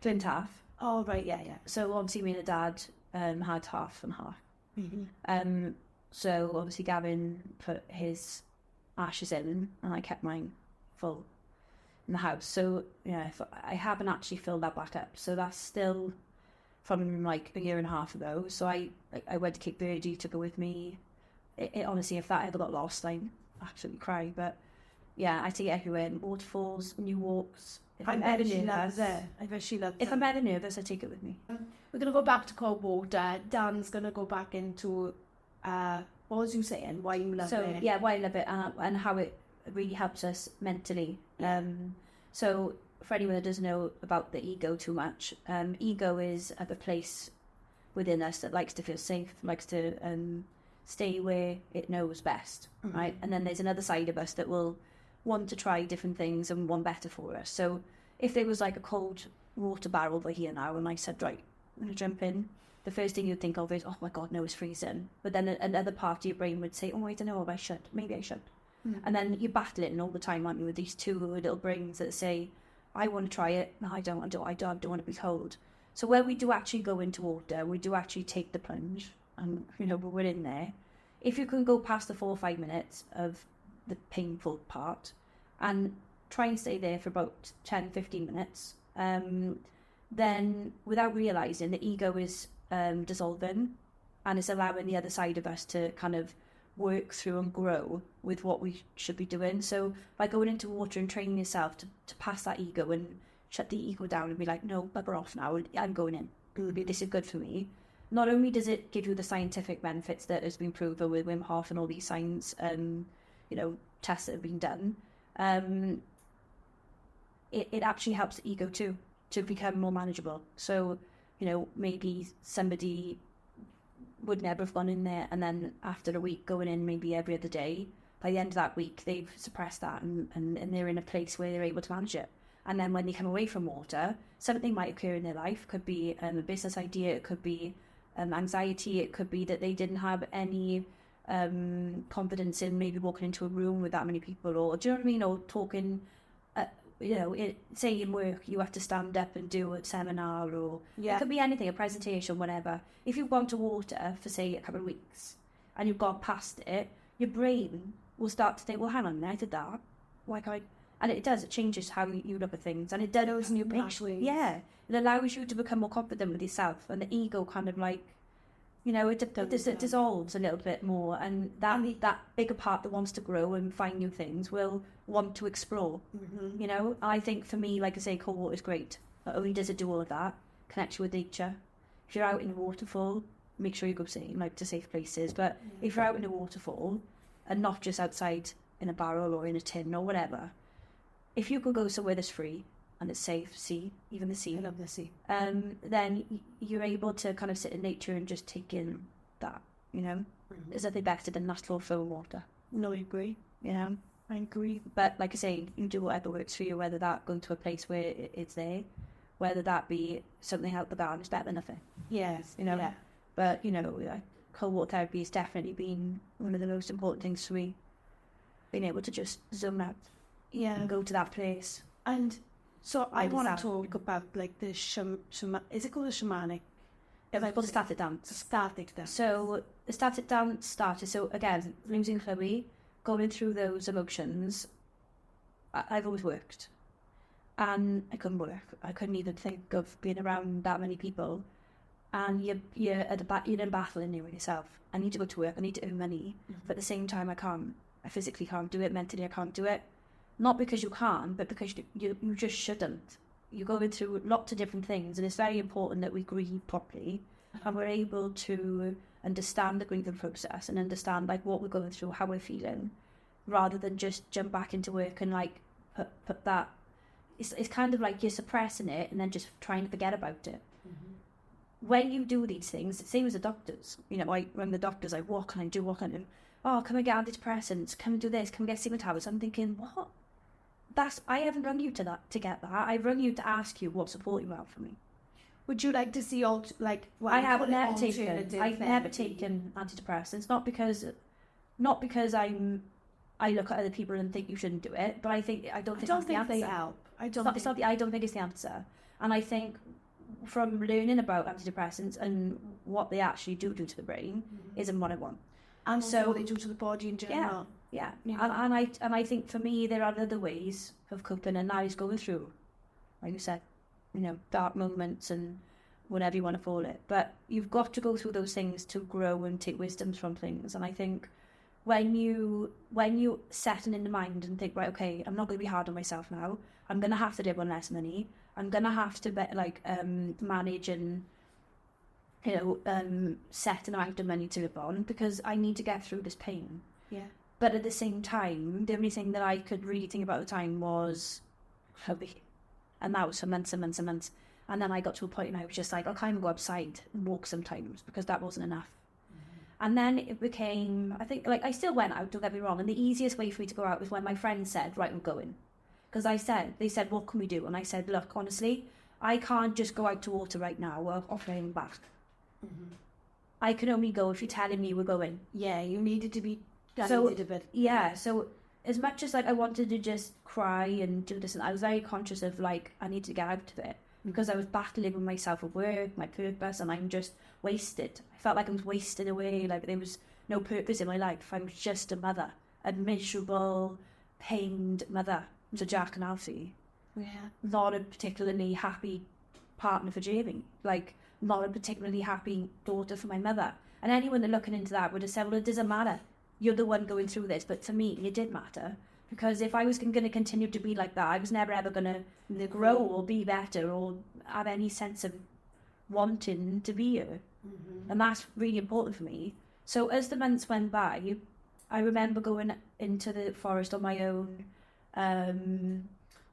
Flint half. Oh, right, yeah. So, obviously, me and the dad had half and half. Mm-hmm. So, obviously, Gavin put his ashes in, and I kept mine full in the house. So I haven't actually filled that back up, so that's still from like a year and a half ago. So I went to Cape Verde, took it with me. It honestly, if that ever got lost, I'd absolutely cry. But yeah, I take it everywhere. Waterfalls, new walks. If I'm ever nervous, I bet she loves it. If I'm ever nervous, I take it with me. We're gonna go back to cold water. Dan's gonna go back into what was you saying? Why you love it? Yeah, why I love it, and how it really helps us mentally. So for anyone that doesn't know about the ego too much, ego is a place within us that likes to feel safe, likes to stay where it knows best, right? And then there's another side of us that will want to try different things and want better for us. So if there was like a cold water barrel over here now, and I said, right, I'm going to jump in, the first thing you'd think of is, oh my God, no, it's freezing. But then another part of your brain would say, oh, I don't know if maybe I should. And then you're battling all the time, aren't you, with these two little brains that say, I want to try it. No, I don't want to be cold. So when we do actually go into water, we do actually take the plunge, and we're in there. If you can go past the 4 or 5 minutes of the painful part and try and stay there for about 10, 15 minutes, then without realising, the ego is dissolving, and it's allowing the other side of us to kind of work through and grow with what we should be doing. So by going into water and training yourself to pass that ego and shut the ego down and be like, no, bugger off now, I'm going in. This is good for me. not only does it give you the scientific benefits that has been proven with Wim Hof and all these science, tests that have been done, it actually helps the ego too, to become more manageable. So, maybe somebody would never have gone in there, and then after a week going in maybe every other day, by the end of that week, they've suppressed that and they're in a place where they're able to manage it. And then when they come away from water, something might occur in their life. Could be a business idea, it could be anxiety, it could be that they didn't have any confidence in maybe walking into a room with that many people, or do you know what I mean, or talking, say in work you have to stand up and do a seminar, or it could be anything, a presentation, whatever. If you've gone to water for say a couple of weeks and you've gone past it, your brain will start to think, well, hang on, I did that, why can't I? And it does, it changes how you look at things, and it does new pathways. It allows you to become more confident with yourself, and the ego kind of like, it dissolves a little bit more, and that bigger part that wants to grow and find new things will want to explore. I think for me, like I say, cold water is great. Not only does it do all of that, connects you with nature. If you're out in a waterfall, make sure you go to safe places, but if you're out in a waterfall and not just outside in a barrel or in a tin or whatever, if you could go somewhere that's free and it's safe, even the sea. I love the sea. Then you're able to kind of sit in nature and just take in that, There's nothing better than natural flow of water. No, I agree. I agree. But like I say, you do whatever works for you, whether that going to a place where it's there, whether that be something out the garden, it's better than nothing. Yes. Yeah. But, cold water therapy has definitely been one of the most important things for me. Being able to just zone out. And go to that place. And so I want to talk about like the is it called the shamanic? It's called static dance. Static dance. So the static dance started, so again, losing Chloe, going through those emotions, I've always worked. And I couldn't work. I couldn't even think of being around that many people. And you're in a battle in there with yourself. I need to go to work, I need to earn money. But at the same time, I physically can't do it, mentally I can't do it. Not because you can't, but because you just shouldn't. You're going through lots of different things, and it's very important that we grieve properly, and we're able to understand the grieving process and understand like what we're going through, how we're feeling, rather than just jump back into work and like put that. It's kind of like you're suppressing it and then just trying to forget about it. When you do these things, the same as the doctors. When the doctors, I walk and I do walk and oh, come and get antidepressants, come and do this, come and get sleeping tablets. I'm thinking, what? I haven't rung you to get that. I've rung you to ask you what support you have for me. Would you like to see I have never taken. I've never taken antidepressants. Not because I look at other people and think you shouldn't do it, but I don't think they help. I don't think it's the answer. And I think from learning about antidepressants and what they actually do to the brain isn't what I want. And so what they do to the body in general. Yeah. And I think for me there are other ways of coping, and now he's going through, like you said, dark moments and whatever you want to call it. But you've got to go through those things to grow and take wisdoms from things. And I think when you set it in the mind and think, right, okay, I'm not going to be hard on myself now. I'm going to have to live on less money. I'm going to have to manage and set an amount of money to live on because I need to get through this pain. Yeah. But at the same time, the only thing that I could really think about at the time was hubby. And that was for months and months and months. And then I got to a point and I was just like, I'll kind of go outside and walk sometimes because that wasn't enough. And then it became, I think, I still went out, don't get me wrong. And the easiest way for me to go out was when my friends said, right, we're going. Because they said, what can we do? And I said, look, honestly, I can't just go out to water right now. We're offering back. I can only go if you're telling me we're going. Yeah, you needed to be guided a bit. Yeah, so as much as I wanted to just cry and do this, and I was very conscious of I need to get out of it because I was battling with myself at work, my purpose, and I'm just wasted. I felt like I was wasted away, there was no purpose in my life. I was just a mother, a miserable, pained mother to Jack and Alfie. Yeah. Not a particularly happy partner for Jamie. Not a particularly happy daughter for my mother. And anyone that looking into that would have said, well, it doesn't matter. You're the one going through this. But to me, it did matter. Because if I was going to continue to be like that, I was never ever going to grow or be better or have any sense of wanting to be here. And that's really important for me. So as the months went by, I remember going into the forest on my own. I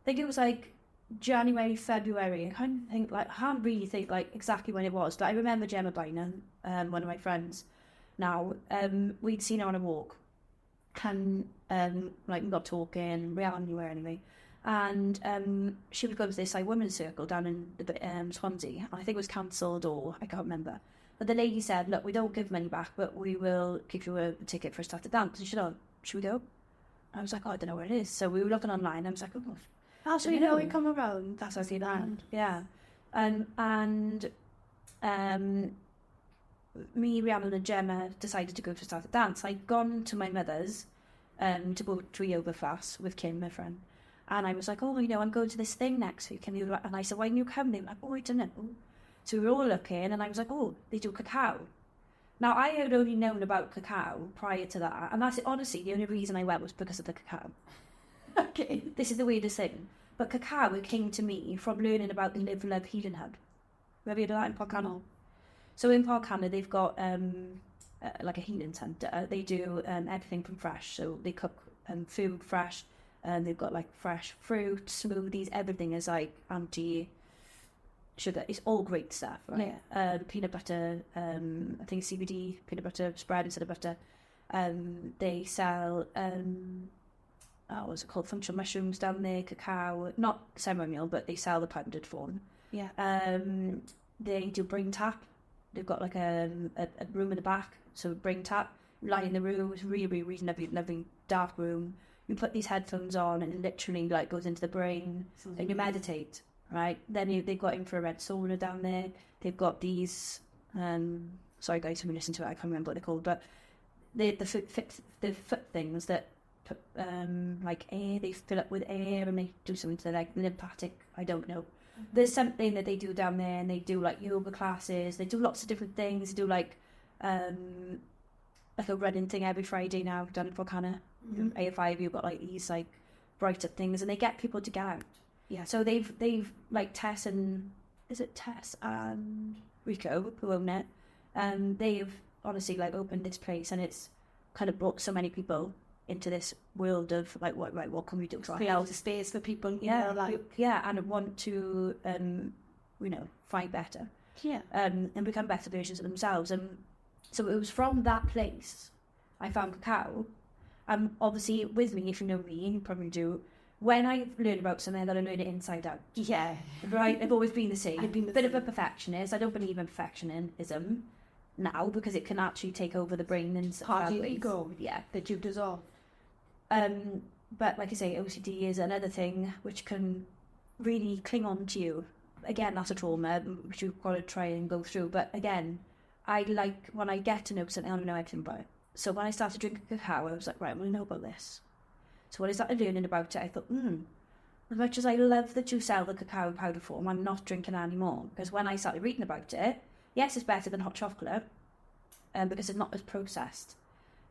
think it was like January, February. I can't really think like exactly when it was, but I remember Gemma Bynum, one of my friends. Now, we'd seen her on a walk, and like we got talking. We hadn't anywhere anyway, and she was going to this like women's circle down in the Swansea. And I think it was cancelled, or I can't remember. But the lady said, "Look, we don't give money back, but we will give you a ticket for us to have to dance." And she said, "Should we go?" I was like, "Oh, I don't know where it is." So we were looking online. I was like, "Oh, so you know we come around. That's how I land." Yeah, and me, Rhiannon, and Gemma decided to go to start a dance. I'd gone to my mother's to go to a yoga class with Kim, my friend, and I was like, "Oh, you know, I'm going to this thing next week." And I said, "Why don't you come?" They were like, "Oh, I don't know." So we were all looking, and I was like, "Oh, they do cacao." Now, I had only known about cacao prior to that, and that's honestly the only reason I went was because of the cacao. Okay. This is the weirdest thing. But cacao, it came to me from learning about the Live Love Healing Hub. Have you heard of that in Park Canal? So in Park Canal, they've got like a healing centre. They do everything from fresh. So they cook food fresh, and they've got like fresh fruit, smoothies, everything is like anti-sugar. It's all great stuff, right? Yeah. Peanut butter, I think CBD, peanut butter spread instead of butter. They sell... what's it called? Functional mushrooms down there, cacao, not ceremonial, but they sell the powdered form. Yeah. They do brain tap. They've got like a room in the back, so brain tap. Lie in the room, it's really, really lovely dark room. You put these headphones on, and it literally like goes into the brain, and you meditate, right? Then they've got infrared sauna down there. They've got these. Sorry guys, who listen to it, I can't remember what they're called, but the foot things that. Like air, they fill up with air and they do something to like lymphatic, I don't know. There's something that they do down there, and they do like yoga classes, they do lots of different things. They do like a running thing every Friday now down in Volcana. A5, you've got like these like brighter things, and they get people to get out. Yeah, so they've like Tess and Rico, who own it, they've honestly like opened this place, and it's kind of brought so many people into this world of like what can we do to create a space for people, and want to find better, and become better versions of themselves. And so it was from that place I found cacao. Obviously with me, if you know me, you probably do, when I learn about something, I'm going to learn it inside out. Yeah, right. I've always been the same. I've been a bit of a perfectionist. I don't believe in perfectionism now, because it can actually take over the brain and part of your ego, that you dissolve. But like I say, OCD is another thing which can really cling on to you. Again, that's a trauma which you've got to try and go through. But again, I like when I get to know something, I want to know everything about it. So when I started drinking cacao, I was like, right, I want to know about this. So when I started learning about it, I thought, as much as I love that you sell the cacao in powder form, I'm not drinking it anymore. Because when I started reading about it, yes, it's better than hot chocolate, because it's not as processed.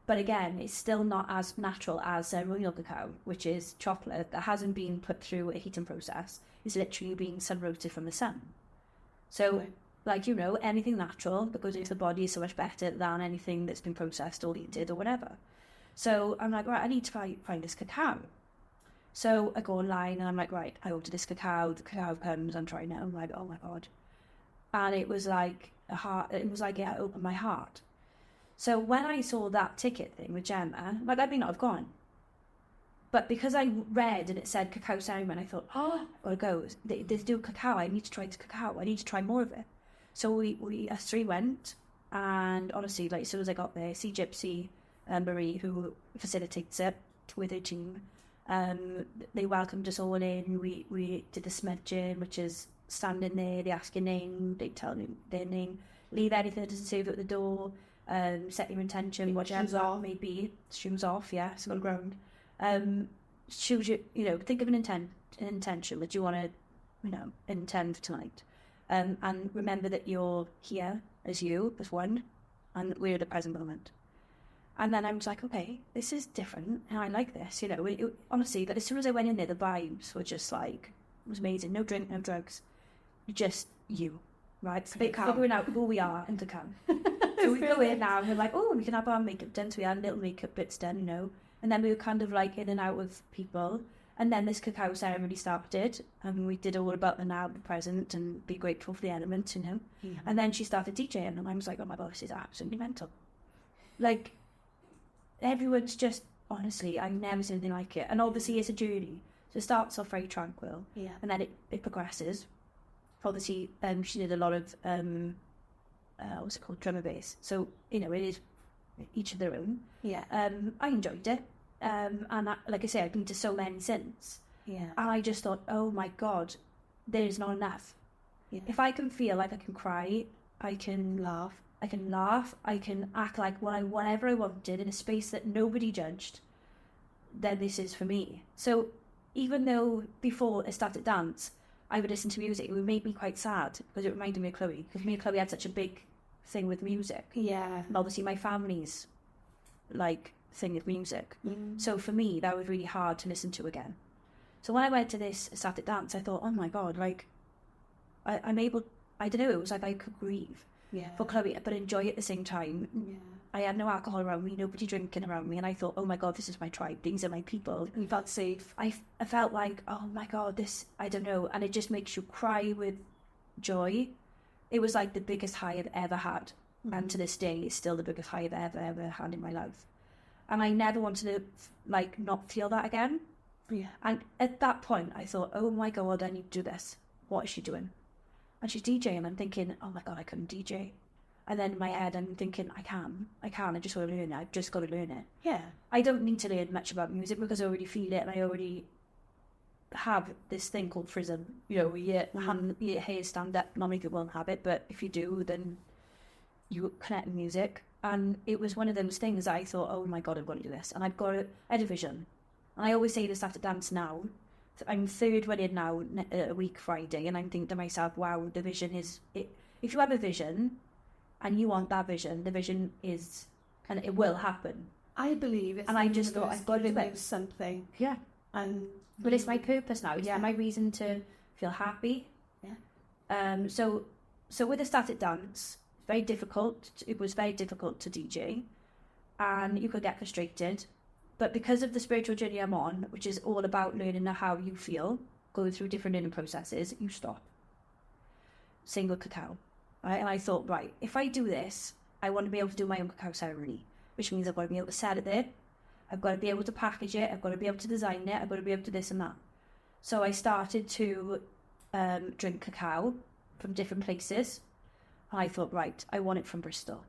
But again, it's still not as natural as ceremonial cacao, which is chocolate that hasn't been put through a heating process. It's literally being sun roasted from the sun. So, anything natural that goes into the body is so much better than anything that's been processed or heated or whatever. So I'm like, right, I need to find this cacao. So I go online and I'm like, right, I order this cacao. The cacao comes, I'm trying it. I'm like, oh my God. And it was like it opened my heart. So when I saw that ticket thing with Gemma, I may not have gone. But because I read and it said cacao ceremony, I thought, I've got to go. They do cacao. I need to try this cacao. I need to try more of it. So we us three went, and honestly, as soon as I got there, see Gypsy and Marie, who facilitates it with her team, they welcomed us all in. We did the smudging, which is standing there, they ask your name, they tell them their name, leave anything that doesn't serve at the door, set your intention, whatever that may be. Shoes off, it's on the ground. Choose your, think of an intention that you want to, intend for tonight. And remember that you're here as you, as one, and we're at the present moment. And then I was like, okay, this is different, and I like this, honestly, as soon as I went in there, the vibes were just it was amazing. No drink, no drugs, just you. right? Figuring out who we are in Cacao. So we go in now and we're like, oh, we can have our makeup done. So we had little makeup bits done, you know. And then we were kind of like in and out with people. And then this Cacao ceremony started. And we did all about the now, the present, and be grateful for the elements, you know. Mm-hmm. And then she started DJing. And I was like, oh my God, this is absolutely mental. Like, everyone's just, honestly, I've never seen anything like it. And obviously it's a journey. So it starts off very tranquil. Yeah. And then it progresses. Obviously, she did a lot of, what's it called, drum and bass. So, you know, it is each of their own. Yeah. I enjoyed it. And like I say, I've been to so many since. Yeah. And I just thought, oh my God, there's not enough. Yeah. If I can feel like I can cry, I can laugh, I can act like whatever I wanted in a space that nobody judged, then this is for me. So even though before Ecstatic dance, I would listen to music, it would make me quite sad because it reminded me of Chloe. Because me and Chloe had such a big thing with music. Yeah. And obviously my family's like thing with music. Mm. So for me, that was really hard to listen to again. So when I went to this Ecstatic dance, I thought, oh my God, like I'm able, I don't know, it was like I could grieve for Chloe, but enjoy at the same time. Yeah. I had no alcohol around me, nobody drinking around me, and I thought, oh my God, this is my tribe, these are my people. You felt safe. I felt like, oh my God, this, I don't know, and it just makes you cry with joy. It was like the biggest high I've ever had, and to this day, it's still the biggest high I've ever had in my life. And I never wanted to, like, not feel that again. Yeah. And at that point, I thought, oh my God, I need to do this. What is she doing? And she's DJing, and I'm thinking, oh my God, I couldn't DJ. And then in my head, I'm thinking, I just want to learn it. I've just got to learn it. Yeah. I don't need to learn much about music because I already feel it and I already have this thing called frism. You know, your hair stand up. Not many people have it, but if you do, then you connect with music. And it was one of those things that I thought, oh my God, I've got to do this. And I had a vision. And I always say this after dance now. I'm third one in now, a week Friday, and I'm thinking to myself, wow, the vision is... If you have a vision... and you want that vision, the vision is, and it will happen. I believe it's, and I just thought I've got to do something. Yeah. But it's my purpose now. It's my reason to feel happy. Yeah. So with Ecstatic dance, very difficult. It was very difficult to DJ, and you could get frustrated. But because of the spiritual journey I'm on, which is all about learning how you feel, going through different learning processes, you stop. Same with Cacao. Right? And I thought, right, if I do this, I want to be able to do my own Cacao ceremony, which means I've got to be able to set it there. I've got to be able to package it. I've got to be able to design it. I've got to be able to this and that. So I started to drink Cacao from different places. And I thought, right, I want it from Bristol.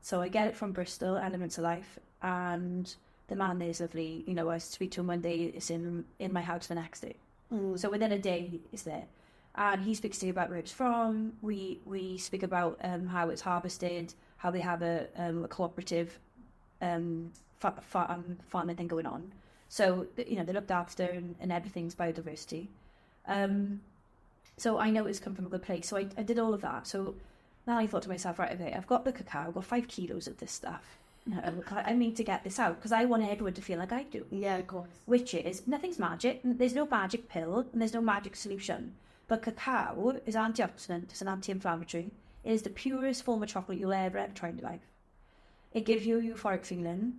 So I get it from Bristol, Elements of Life, and the man there is lovely. You know, I speak to him one day, it's in my house the next day. Mm. So within a day, it's there. And he speaks to you about where it's from. We speak about how it's harvested, how they have a cooperative farming thing going on. So, you know, they're looked after and everything's biodiversity. So I know it's come from a good place. So I did all of that. So then I thought to myself, right, okay, I've got the cacao, I've got 5 kilos of this stuff. I need to get this out because I want everyone to feel like I do. Yeah, of course. Which is, nothing's magic. There's no magic pill and there's no magic solution. But cacao is antioxidant, it's an anti-inflammatory. It is the purest form of chocolate you'll ever try in your life. It gives you a euphoric feeling.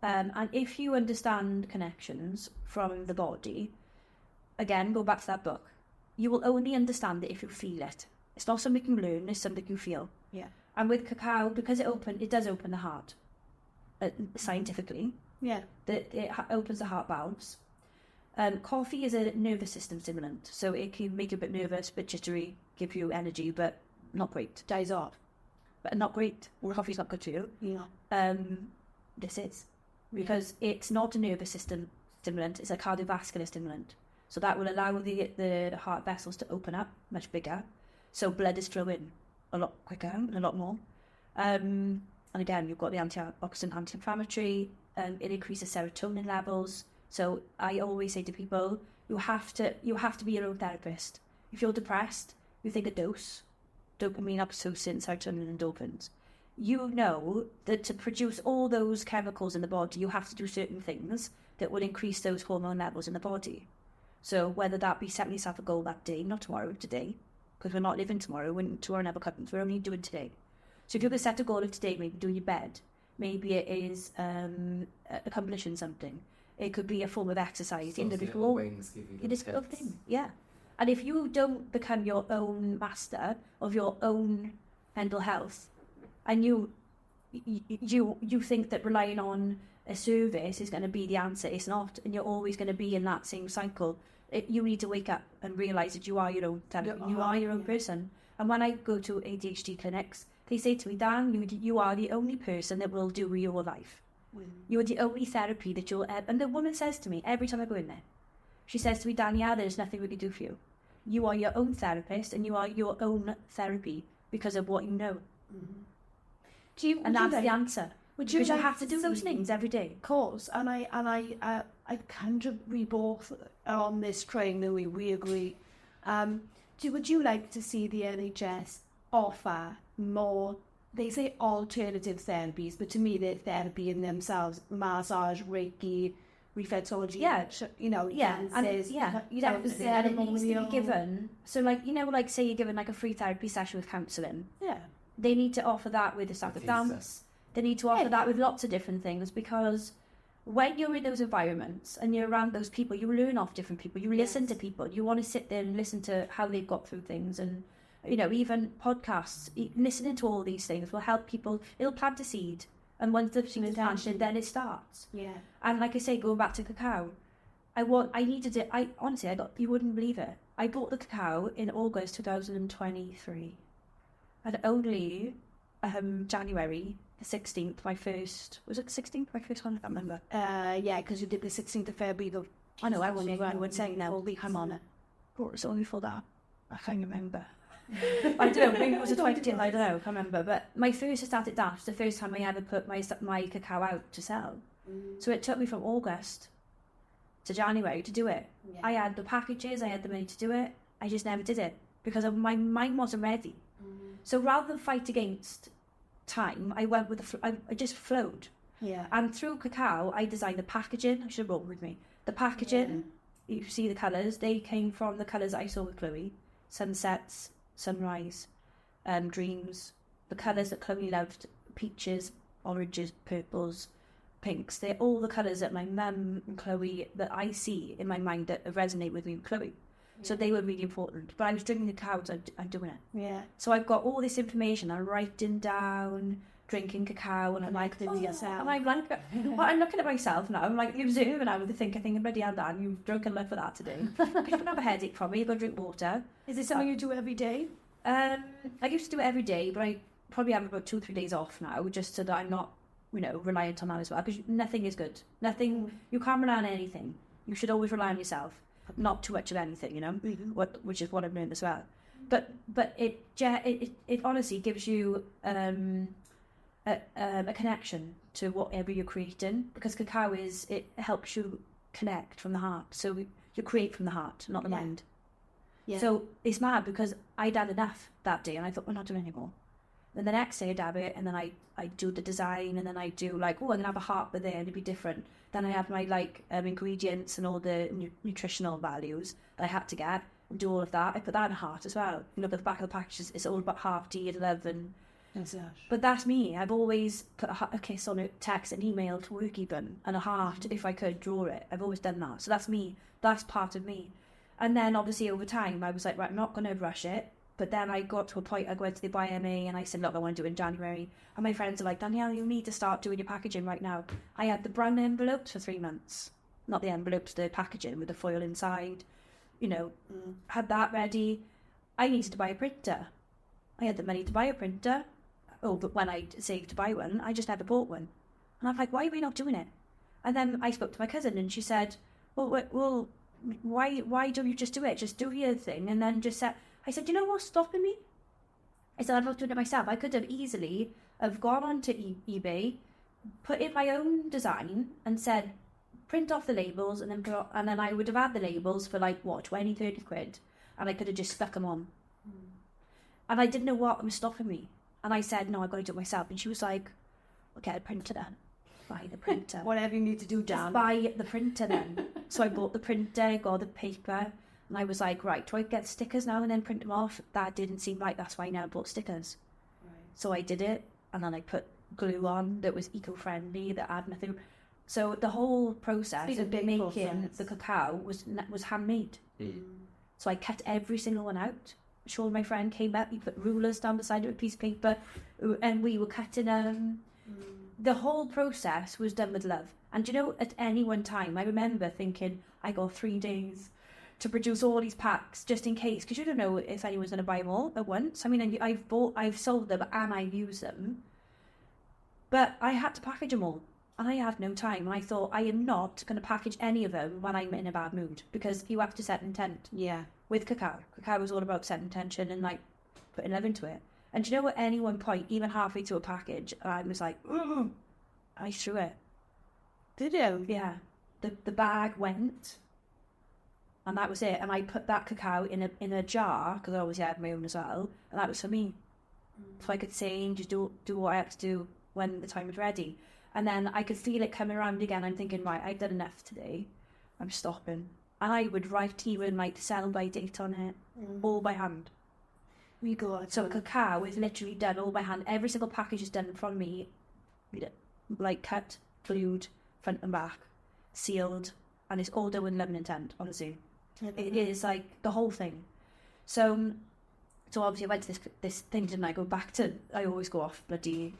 And if you understand connections from the body, again, go back to that book, you will only understand it if you feel it. It's not something you learn, it's something you feel. Yeah. And with cacao, because it does open the heart, scientifically. Yeah. It opens the heart valves. Coffee is a nervous system stimulant, so it can make you a bit nervous, a bit jittery, give you energy, but not great. Dies off. But not great. Coffee's not good for you. Yeah. This is. Because it's not a nervous system stimulant, it's a cardiovascular stimulant. So that will allow the heart vessels to open up much bigger. So blood is flowing a lot quicker and a lot more. And again, you've got the antioxidant, anti-inflammatory, it increases serotonin levels. So I always say to people, you have to be your own therapist. If you're depressed, you think a dose, dopamine, oxytocin, serotonin, and endorphins. You know that to produce all those chemicals in the body, you have to do certain things that will increase those hormone levels in the body. So whether that be setting yourself a goal that day, not tomorrow, today, because we're not living tomorrow, tomorrow never comes, we're only doing today. So if you're going to set a goal of today, maybe doing your bed, maybe it is accomplishing something. It could be a form of exercise. So it is a good thing, yeah. And if you don't become your own master of your own mental health, and you think that relying on a service is going to be the answer, it's not, and you're always going to be in that same cycle. You need to wake up and realise that you are your own therapist, you are your own person. And when I go to ADHD clinics, they say to me, Dan, you are the only person that will do your life. You're the only therapy that you'll ever... And the woman says to me, every time I go in there, she says to me, Danielle, there's nothing we can do for you. You are your own therapist and you are your own therapy because of what you know. And that's the answer. Because you have to do those things every day. Of course. And I kind of, we both are on this train, that we agree. Would you like to see the NHS offer more, they say alternative therapies, but to me they're therapy in themselves, massage, Reiki, reflexology, ceremonial. Given, so like, like say you're given like a free therapy session with counselling, they need to offer that with the Sabbath dance, they need to offer that with lots of different things, because when you're in those environments and you're around those people, you learn off different people, you listen to people, you want to sit there and listen to how they've got through things, and even podcasts, listening to all these things will help people. It'll plant a seed, and once the seed is planted, then it starts. Yeah. And like I say, going back to cacao, honestly, you wouldn't believe it. I bought the cacao in August 2023, and only January the 16th, my first one? I can't remember. Because you did the 16th of February. I know, I wasn't saying now. I'm on it. Or it's only for that. I can't remember. I don't know, maybe it was a 20th, I don't know, I can't remember. But my first Ecstatic dash was the first time I ever put my cacao out to sell. So it took me from August to January to do it. Yeah. I had the packages, I had the money to do it, I just never did it because my mind wasn't ready. So rather than fight against time, I went with I just flowed. Yeah. And through cacao, I designed the packaging. I should have brought with me. The packaging, you see the colours, they came from the colours I saw with Chloe. Sunsets, sunrise, dreams, the colours that Chloe loved, peaches, oranges, purples, pinks. They're all the colours that my mum and Chloe, that I see in my mind that resonate with me and Chloe. So they were really important. But I was drinking the cacao, so I'm doing it. Yeah. So I've got all this information. I'm writing down, drinking cacao, and I'm like, yourself. And I'm like, I'm looking at myself now. I'm like, observing now with the thinking, bloody hell, Dan, you've drunk enough for that today. Because you don't have a headache from me, you've got to drink water. Is it something you do every day? I used to do it every day, but I probably have about 2 or 3 days off now, just so that I'm not, reliant on that as well. Because nothing is good. Nothing, you can't rely on anything. You should always rely on yourself. Not too much of anything, which is what I've learned as well. But it honestly gives you a connection to whatever you're creating, because cacao it helps you connect from the heart. So you create from the heart, not the mind. Yeah. So it's mad because I'd had enough that day and I thought, we're not doing it anymore. Then the next day I'd have it, and then I do the design, and then I do I'm gonna have a heart with it and it'd be different. Then I have my ingredients and all the nutritional values that I had to get, and do all of that. I put that in a heart as well. The back of the package is all about heart, dear, love, and but that's me. I've always put a kiss on a text, an email to work even, and a heart if I could draw it. I've always done that. So that's me. That's part of me. And then obviously over time I was like, right, I'm not going to rush it. But then I got to a point, I went to the BMA and I said, look, I want to do it in January. And my friends are like, Danielle, you need to start doing your packaging right now. I had the brown envelopes for 3 months. Not the envelopes, the packaging with the foil inside. Had that ready. I needed to buy a printer. I had the money to buy a printer. Oh, but when I saved to buy one, I just never bought one. And I'm like, why are we not doing it? And then I spoke to my cousin and she said, well, why don't you just do it? Just do your thing and then just set... I said, you know what's stopping me? I said, I'm not doing it myself. I could have easily have gone onto eBay, put in my own design and said, print off the labels, and then I would have had the labels for 20, 30 quid, and I could have just stuck them on. And I didn't know what was stopping me. And I said, no, I've got to do it myself. And she was like, okay, the printer then. Buy the printer. Whatever you need to do, Dan. Buy the printer then. So I bought the printer, got the paper, And I was like, right, do I get stickers now and then print them off? That didn't seem right. That's why I now bought stickers. Right. So I did it, and then I put glue on that was eco-friendly, that had nothing. So the whole process of making the cacao was handmade. So I cut every single one out. Sean, my friend, came up, he put rulers down beside it with a piece of paper, and we were cutting. The whole process was done with love. And you know, at any one time, I remember thinking, I got 3 days to produce all these packs just in case, because you don't know if anyone's going to buy them all at once. I mean, I've sold them and I've used them, but I had to package them all, and I had no time. And I thought, I am not going to package any of them when I'm in a bad mood, because you have to set intent. Yeah. With cacao was all about setting intention and like putting love into it. And you know, at any one point, even halfway through a package, I was like, I threw it. Did you? Yeah. The bag went, and that was it. And I put that cacao in a jar, because I obviously had my own as well, and that was for me. So I could sing and just do what I had to do when the time was ready. And then I could feel it coming around again. I'm thinking, right, I've done enough today. I'm stopping. And I would write even like the sell-by date on it, all by hand. We got so cacao is literally done all by hand. Every single package is done from me, like cut, glued, front and back, sealed, and it's all done with love and intent. Honestly, it is like the whole thing. So obviously I went to this thing, didn't I? Go back to, I always go off bloody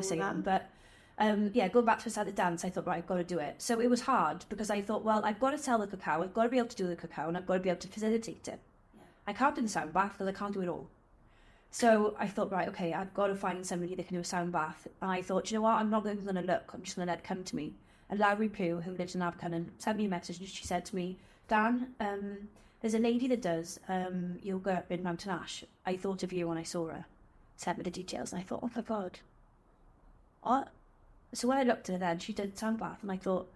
singing, but. Going back to the dance, I thought, right, I've got to do it. So it was hard, because I thought, well, I've got to sell the cacao, I've got to be able to do the cacao, and I've got to be able to facilitate it. Yeah. I can't do the sound bath, because I can't do it all. So I thought, right, okay, I've got to find somebody that can do a sound bath. And I thought, you know what, I'm not going to look, I'm just going to let it come to me. And Larry Pugh, who lives in Abercynon, sent me a message, and she said to me, Dan, there's a lady that does yoga in Mountain Ash. I thought of you when I saw her. Sent me the details, and I thought, oh my God. What? So when I looked at her then, she did sound bath, and I thought,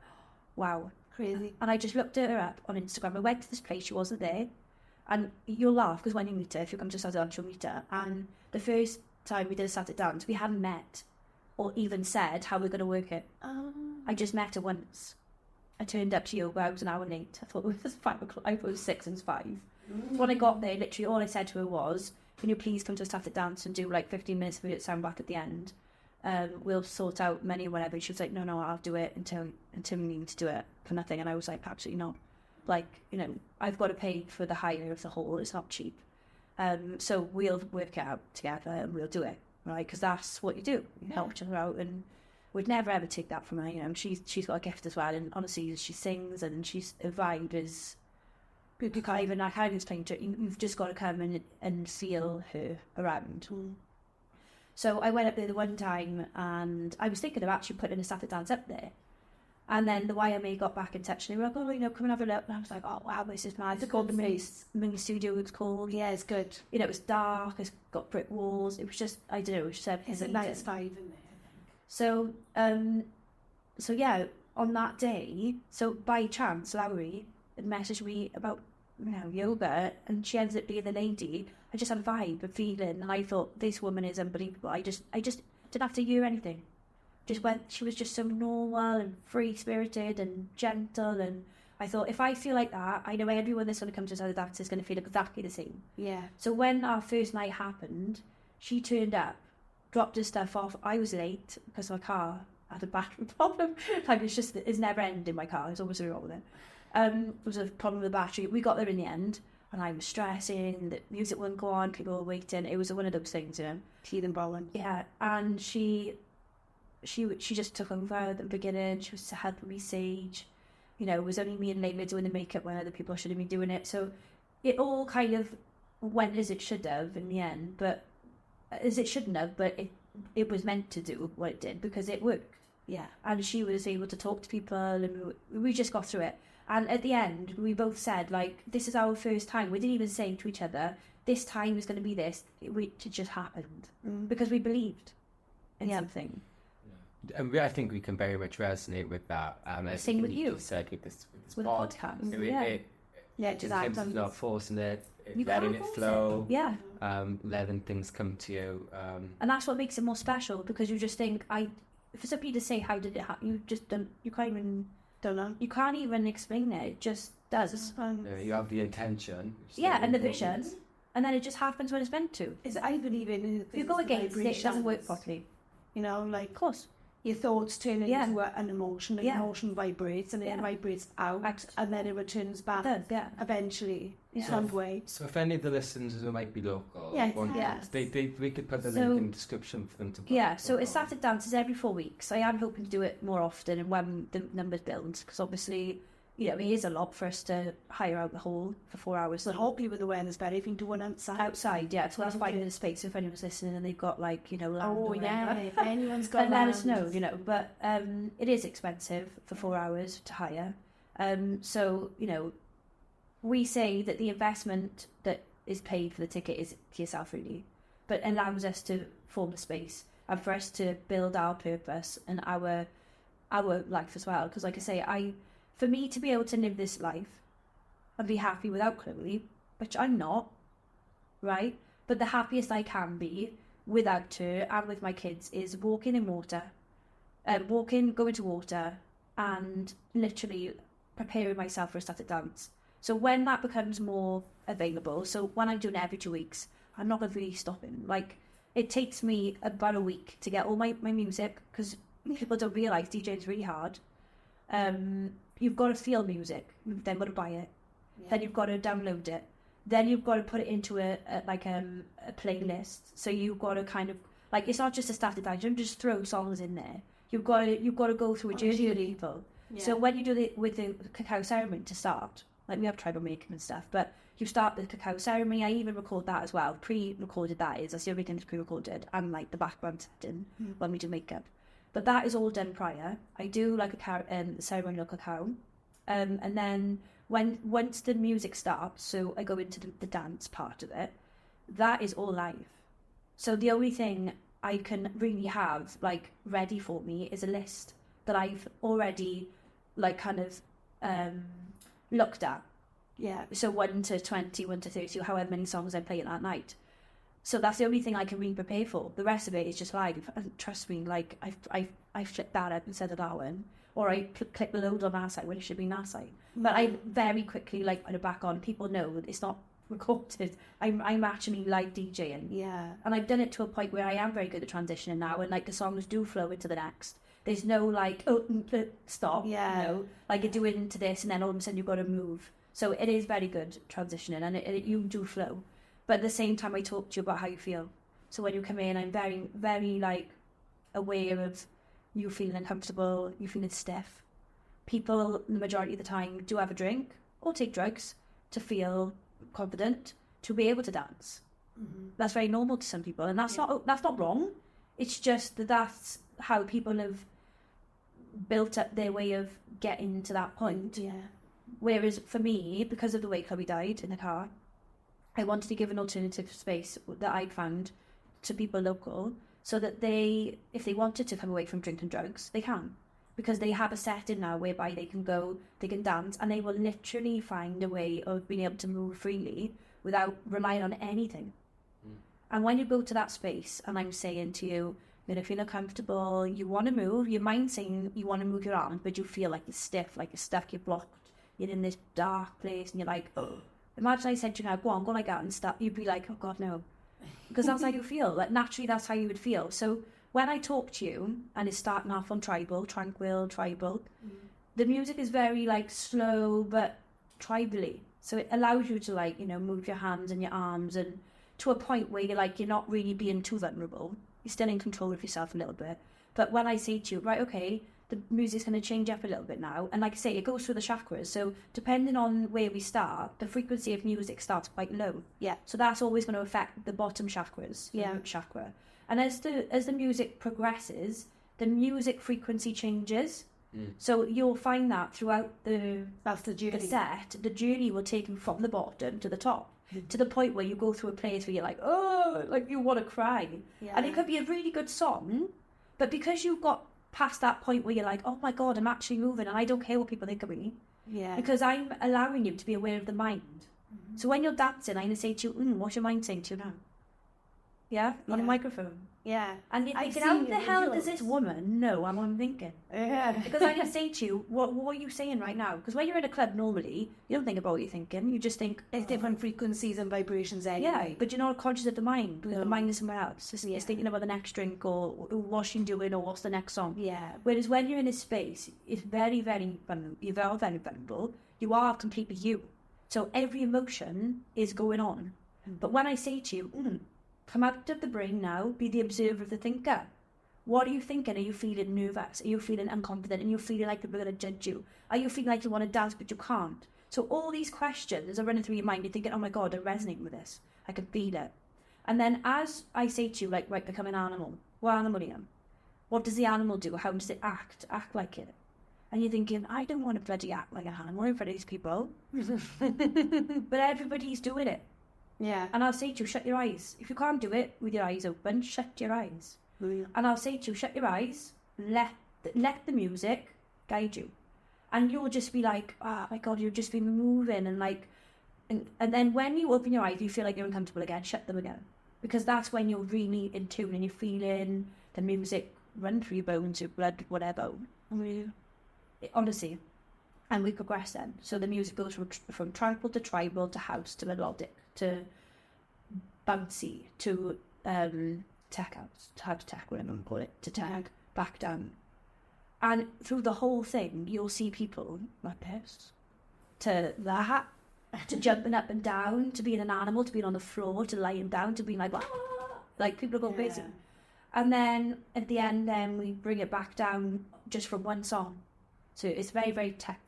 wow, crazy. And I just looked at her up on Instagram. I went to this place, she wasn't there. And you'll laugh, because when you meet her, if you come to Saturday dance, you'll meet her. And the first time we did a Saturday dance, we hadn't met or even said how we're going to work it. I just met her once. I turned up to yoga, I was an hour late. I thought it was 5 o'clock, I thought it was 6 and 5. When I got there, literally all I said to her was, can you please come to a Saturday dance and do like 15 minutes of it sound bath at the end? We'll sort out money or whatever. And she was like, no, I'll do it until we need to do it for nothing. And I was like, absolutely not. Like, you know, I've got to pay for the hire of the hall. It's not cheap. So we'll work it out together and we'll do it, right? Because that's what you do. You help each other out, and we'd never ever take that from her. You know, she's got a gift as well, and honestly, she sings and her vibe is. I can't even explain to her. You've just got to come and feel her around. So I went up there the one time, and I was thinking of actually putting a Saturday dance up there. And then the YMA got back in touch, and they were like, oh, you know, come and have a look. And I was like, oh, wow, this is mad. It's called the Moon Studio, it's called. Yeah, it's good. You know, it was dark, it's got brick walls. It was just, I don't know, it was just It's a nice vibe in there, I think. So yeah, on that day, so by chance, Lowry had messaged me about, you know, yoga, and she ends up being the lady. I just had a vibe, a feeling, and I thought, this woman is unbelievable. I just didn't have to hear anything. She was just so normal and free-spirited and gentle, and I thought, if I feel like that, I know everyone that's going to come to us other dance is going to feel exactly the same. Yeah. So when our first night happened, she turned up, dropped her stuff off. I was late because my car had a battery problem. Like, it's never ended in my car. There's always something wrong with it. There was a problem with the battery. We got there in the end, and I was stressing. The music wouldn't go on. People were waiting. It was one of those things, you know. Keith Bowen. Yeah, and she just took over at the beginning. She was helping me sage. You know, it was only me and Layla doing the makeup when other people should have been doing it. So it all kind of went as it should have in the end, but as it shouldn't have, but it was meant to do what it did because it worked. Yeah. And she was able to talk to people, and we just got through it. And at the end, we both said, like, this is our first time. We didn't even say to each other, this time is going to be this. It just happened because we believed in something. And I think we can very much resonate with that. Same with you. Said with this with the podcast. It's not forcing it, letting it flow. Yeah. Letting things come to you. And that's what makes it more special, because you just think, for somebody to say how did it happen, you just don't. You can't even. Don't know. You can't even explain it. does. You have the intention. Yeah, and the vision, and then it just happens when it's meant to. I believe in if you go against it, it doesn't work properly. You know, like, of course, your thoughts turn into an emotion, and emotion vibrates, and it vibrates out, and then it returns back eventually some way. So if any of the listeners who might be local, we could put the link in the description for them to so Ecstatic dances every 4 weeks. I am hoping to do it more often and when the numbers build, because obviously, you know, it is a lot for us to hire out the hall for 4 hours. So hopefully with awareness better, if you can do one outside. Outside, so that's finding a space if anyone's listening and they've got, like, you know, land if anyone's got and land. let us know, you know. But it is expensive for 4 hours to hire. So, you know, we say that the investment that is paid for the ticket is to yourself, really, but allows us to form the space and for us to build our purpose and our life as well. Because, like I say, for me to be able to live this life and be happy without Chloe, which I'm not, right? But the happiest I can be without her and with my kids is walking in water, going to water, and literally preparing myself for a static dance. So when that becomes more available, so when I'm doing it every 2 weeks, I'm not going to be stopping. Like, it takes me about a week to get all my music, because people don't realise DJing is really hard. You've got to feel music, you've then got to buy it, then you've got to download it, then you've got to put it into a playlist. So you've got to kind of, like, it's not just a static dance, you don't just throw songs in there. You've got to go through a journey with people. So when you do it with the Cacao ceremony to start, like, we have tribal making and stuff, but you start the Cacao ceremony. I even record that as well. Pre-recorded, that's the only thing that's pre-recorded, and like the background setting when we do makeup. But that is all done prior. I do like a ceremonial Cacao, and then once the music starts, so I go into the dance part of it. That is all live. So the only thing I can really have, like, ready for me is a list that I've already, like, kind of looked at. Yeah. So 1 to 20, 1 to 30, or however many songs I'm playing that night. So that's the only thing I can really prepare for. The rest of it is just live. And trust me, like, I've flipped that up instead of that one. Or I click the load on that side when it should be that side. But I very quickly, like, put it back on. People know that it's not recorded. I'm actually live DJing. Yeah. And I've done it to a point where I am very good at transitioning now, and, like, the songs do flow into the next. There's no, like, stop. Yeah. You know, like, you're doing into this, and then all of a sudden you've got to move. So it is very good transitioning, and you do flow. But at the same time, I talk to you about how you feel. So when you come in, I'm very, very, like, aware of you feeling uncomfortable, you feeling stiff. People, the majority of the time, do have a drink or take drugs to feel confident, to be able to dance. Mm-hmm. That's very normal to some people, and that's not wrong. It's just that that's how people have built up their way of getting to that point. Yeah. Whereas for me, because of the way Chloe died in the car, I wanted to give an alternative space that I'd found to people local, so that if they wanted to come away from drink and drugs, they can. Because they have a setting now whereby they can go, they can dance, and they will literally find a way of being able to move freely without relying on anything. And when you go to that space, and I'm saying to you, you're going to feel uncomfortable, you want to move, your mind's saying you want to move your arm, but you feel like you're stiff, like you're stuck, you're blocked, you're in this dark place, and you're like, oh. Imagine I said to you now, go like that, and start, you'd be like, oh God, no. Because that's how you feel. Like, naturally, that's how you would feel. So when I talk to you, and it's starting off on tribal, tranquil, tribal, the music is very, like, slow, but tribally. So it allows you to, like, you know, move your hands and your arms, and to a point where you're not really being too vulnerable. You're still in control of yourself a little bit. But when I say to you, right, okay, the music's going to change up a little bit now. And like I say, it goes through the chakras. So depending on where we start, the frequency of music starts quite low. Yeah. So that's always going to affect the bottom chakras. Yeah. Chakra. And as the music progresses, the music frequency changes. So you'll find that throughout the journey. The set, the journey will take you from the bottom to the top. To the point where you go through a place where you're like, oh, like you want to cry. Yeah. And it could be a really good song, but because you've got past that point where you're like, oh my God, I'm actually moving and I don't care what people think of me. Yeah. Because I'm allowing you to be aware of the mind. So when you're dancing, I'm going to say to you, what's your mind saying to you now? Yeah? On a microphone. Yeah. And you're I've thinking, seen how the your hell does videos. this woman know what I'm thinking? Yeah. Because I can say to you, what are you saying right now? Because when you're in a club normally, you don't think about what you're thinking. You just think, There's different frequencies and vibrations yeah, anyway. but you're not conscious of the mind. No. The mind is somewhere else. It's, Yeah. it's thinking about the next drink or what's she doing or what's the next song. Yeah. Whereas when you're in a space, it's very, very vulnerable. You're very, very vulnerable. You are completely you. So every emotion is going on. But when I say to you, come out of the brain now, be the observer of the thinker. What are you thinking? Are you feeling nervous? Are you feeling unconfident? Are you feeling like people are going to judge you? Are you feeling like you want to dance but you can't? So all these questions are running through your mind. You're thinking, oh my God, I resonate with this. I can feel it. And then as I say to you, like, right, become an animal. What animal am I? What does the animal do? How does it act? Act like it. And you're thinking, I don't want to bloody act like an animal in front of these people. But everybody's doing it. Yeah. And I'll say to you, shut your eyes. If you can't do it with your eyes open, shut your eyes. And I'll say to you, shut your eyes, let the music guide you. And you'll just be like, oh my God, you'll just be moving. And like, and then when you open your eyes, you feel like you're uncomfortable again, shut them again. Because that's when you're really in tune and you're feeling the music run through your bones, your blood, whatever. Honestly. And we progress then. So the music goes from tranquil to tribal to house to melodic to bouncy to tech house, to tech, whatever you call it, to tech, back down. And through the whole thing, you'll see people like this, to that, to jumping up and down, to being an animal, to being on the floor, to lying down, to being like people go crazy. And then at the end, then we bring it back down just from one song. So it's very, very tech,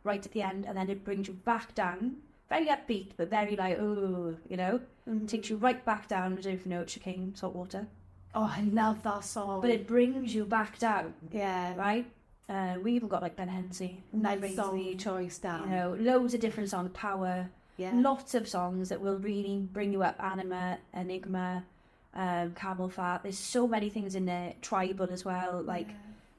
right at the end, and then it brings you back down, very upbeat, but very like, oh, you know, takes you right back down. I don't know if you know Cacao, Saltwater. Oh, I love that song. But it brings you back down. Yeah. Right? We even got like Ben Hensley. Nice song choice, Dan. You know, loads of different songs, Power. Yeah. Lots of songs that will really bring you up. Anima, Enigma, Camel Fat. There's so many things in there. Tribal as well. Like,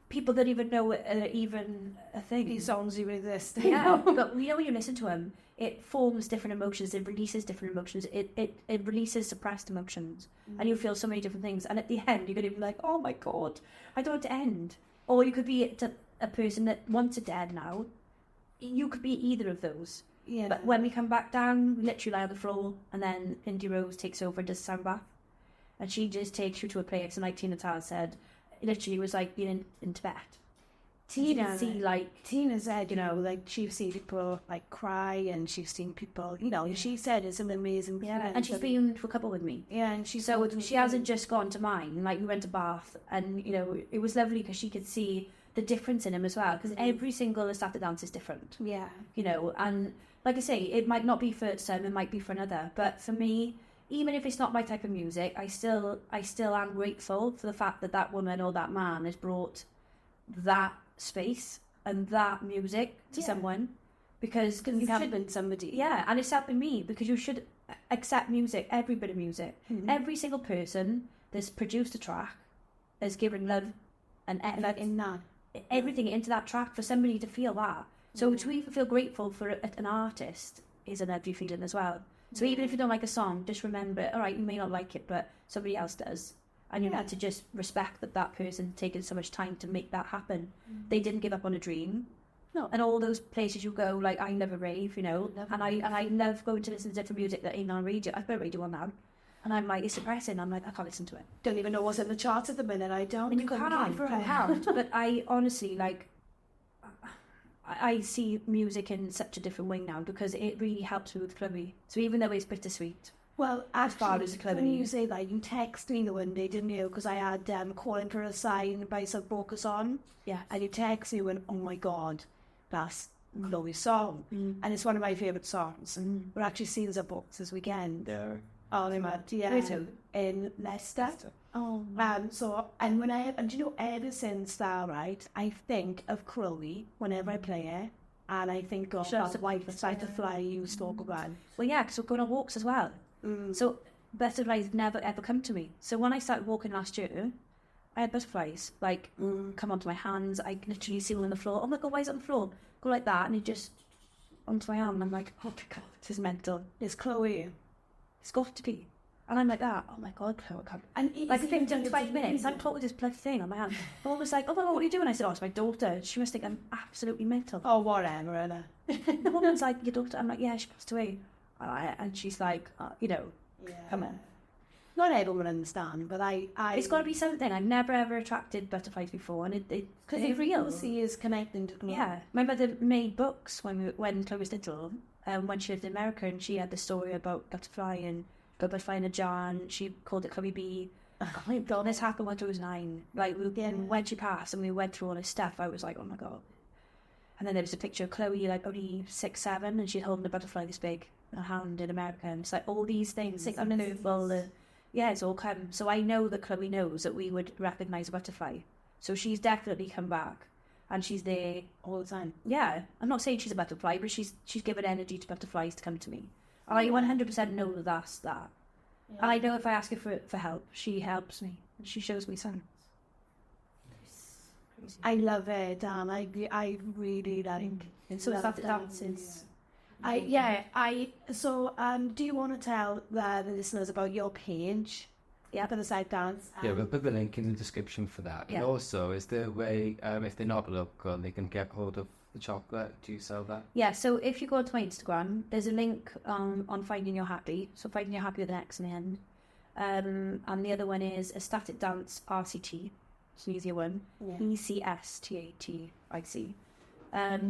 people that even know even a thing. These songs even exist. Yeah, but we know when you listen to them, it forms different emotions, it releases different emotions, it releases suppressed emotions, and you feel so many different things. And at the end, you're going to be like, oh my God, I don't want it to end. Or you could be a person that wants it to end now. You could be either of those. Yeah. But when we come back down, we literally lie on the floor, and then Indie Rose takes over and does sound bath. And she just takes you to a place, and like Tina Tara said, literally it was like being in Tibet. Tina said, you know, like she's seen people like cry, and she's seen people, you know, she said it's an amazing yeah, and she's been to a couple with me. Yeah, and she hasn't just gone to mine. Like, we went to Bath, and you know, it was lovely because she could see the difference in him as well. Because every single Ecstatic dance is different. Yeah, you know, and like I say, it might not be for some, it might be for another. But for me, even if it's not my type of music, I still am grateful for the fact that that woman or that man has brought that space and that music to someone, because it's helping somebody. Yeah, and it's helping me, because you should accept music, every bit of music. Every single person that's produced a track has given love and effort in that, everything into that track for somebody to feel that. So to even feel grateful for an artist is a lovely feeling as well. So even if you don't like a song, just remember, all right, you may not like it, but somebody else does. And you have to just respect that person taking so much time to make that happen. They didn't give up on a dream. No. And all those places you go, like, I never rave, you know, and I love going to listen to different music that ain't on radio. I've got radio on now. And I'm like, it's depressing. I'm like, I can't listen to it. Don't even know what's in the charts at the minute. I don't. And you can't. But I honestly, like, I see music in such a different way now, because it really helps me with clubby. So even though it's bittersweet. Well, as far as clubby, when you say that, you text me the one day, didn't you? Because I had Calling for a Sign by some focus on. Yeah. And you text me and, oh my God, that's a lovely song. And it's one of my favourite songs. We're actually seeing the books this weekend. There. Oh, they might. Yeah. In Leicester. Oh. So, and you know, ever since that, right, I think of Chloe whenever I play it. And I think of that white butterfly you talk about. Well, yeah, because we're going on walks as well. So butterflies never ever come to me. So when I started walking last year, I had butterflies like come onto my hands. I literally see them on the floor. Oh my God, why is it on the floor? Go like that, and it just onto my arm. And I'm like, oh my God, this is mental. It's Chloe. It's got to be. And I'm like that. Oh my God, Chloe, I can't. And Like, I think in 20 minutes, I'm talking this bloody thing on my hand. I'm almost like, oh my God, what are you doing? I said, oh, it's my daughter. She must think I'm absolutely mental. Oh, whatever, Anna. The woman's like, your daughter? I'm like, yeah, she passed away. And she's like, come on. Not everyone understand, but I It's got to be something. I've never ever attracted butterflies before, and because it's real. See is connecting to Chloe. Yeah, my mother made books when Chloe was little, when she lived in America, and she had the story about butterfly and butterfly in a jar, and she called it Chloe B. Oh my God, this happened when I was 9. Like, when she passed, and we went through all this stuff, I was like, oh my God. And then there was a picture of Chloe, like only 6, 7, and she's holding a butterfly this big in her hand in America, and it's like all these things, like unknowable. Yeah, it's all come. So I know that Chloe knows that we would recognise a butterfly. So she's definitely come back, and she's there all the time. Yeah, I'm not saying she's a butterfly, but she's given energy to butterflies to come to me. And I 100% know that that's that. Yeah. And I know if I ask her for help, she helps me. And she shows me signs. I love it, Dan. I really like. So is that the dances? So do you want to tell the listeners about your page? Yeah, for the side dance. Yeah, we'll put the link in the description for that. Yeah. And also, is there a way, if they're not local, they can get hold of the chocolate? Do you sell that? Yeah, so if you go to my Instagram, there's a link on Finding Your Happy. So Finding Your Happy with an X in the end. And the other one is Ecstatic Dance RCT. It's an easier one. Yeah. ECSTATIC.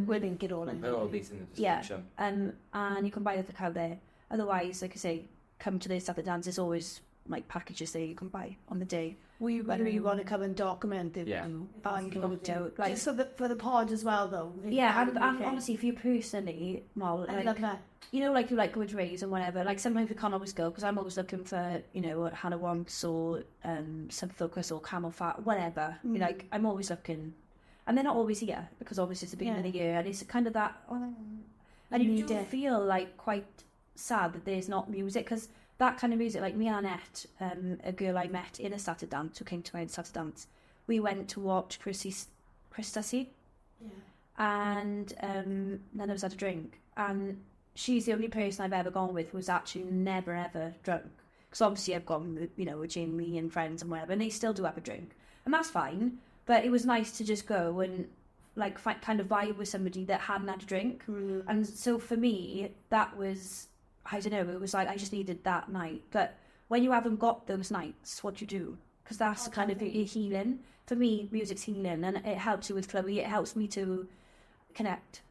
We'll link it all in. All these in the description. Yeah, and you can buy the cacao there. Otherwise, like I say, come to the Ecstatic Dance. There's always like packages there you can buy on the day. We really want to come and document it. Yeah. Like, so for the pod as well, though. Yeah, and honestly, for you personally, Mal, I love that. You know, like you like going to raves and whatever. Like sometimes we can't always go because I'm always looking for, what Hannah wants or some focus or camel fat, whatever. Like I'm always looking, and they're not always here because obviously it's the beginning of the year, and it's kind of that. And you do feel like quite sad that there's not music because that kind of music, like me and Annette, a girl I met in a Saturday dance who came to my Saturday dance, we went to watch Ecstatic, and none of us had a drink, and she's the only person I've ever gone with who's actually never ever drunk. Because obviously I've gone with, with Jamie and friends and whatever, and they still do have a drink, and that's fine. But it was nice to just go and like kind of vibe with somebody that hadn't had a drink, and so for me that was. I don't know, it was like I just needed that night. But when you haven't got those nights, what do you do? Because that's kind of your healing. For me, music's healing, and it helps you with Chloe. It helps me to connect.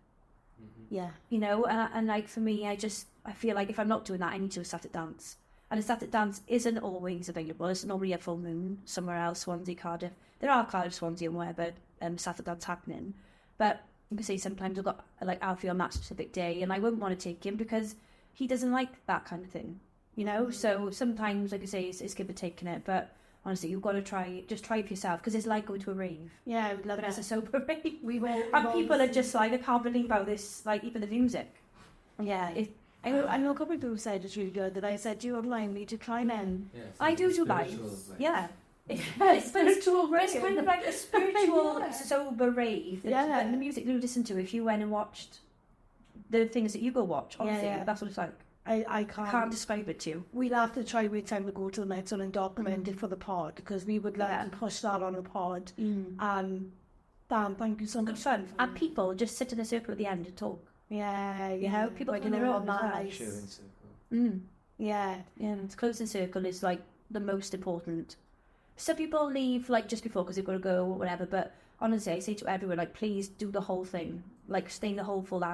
Yeah. And like for me, I feel like if I'm not doing that, I need to Ecstatic Dance. And Ecstatic Dance isn't always available. It's normally a full moon somewhere else, Swansea, Cardiff. There are Cardiff, Swansea and wherever Ecstatic Dance happening. But you can say sometimes I've got like Alfie on that specific day, and I wouldn't want to take him because he doesn't like that kind of thing, So sometimes, like I say, it's give or take in it. But honestly, you've got to try it for yourself because it's like going to a rave. Yeah, I would love but it. It's a sober rave. And people are just like, I can't believe how this, like even the music. Yeah. I know a couple of people said it's really good. That I said, do you online me to climb in? Yeah, I do live. Yeah. It's spiritual rave. It's kind of like a spiritual sober rave. Yeah. And the music you listen to, if you went and watched the things that you go watch, honestly, that's what it's like. I can't describe it to you. We'll have to try with time to go to the next one and document it for the pod because we would like to push that on the pod. Dan, thank you so much. Good fun. And people just sit in a circle at the end and talk. Yeah. People in their own lives. Yeah. And closing circle is like the most important. Some people leave like just before because they've got to go or whatever, but honestly, I say to everyone, like, please do the whole thing. Like, stay in the whole 4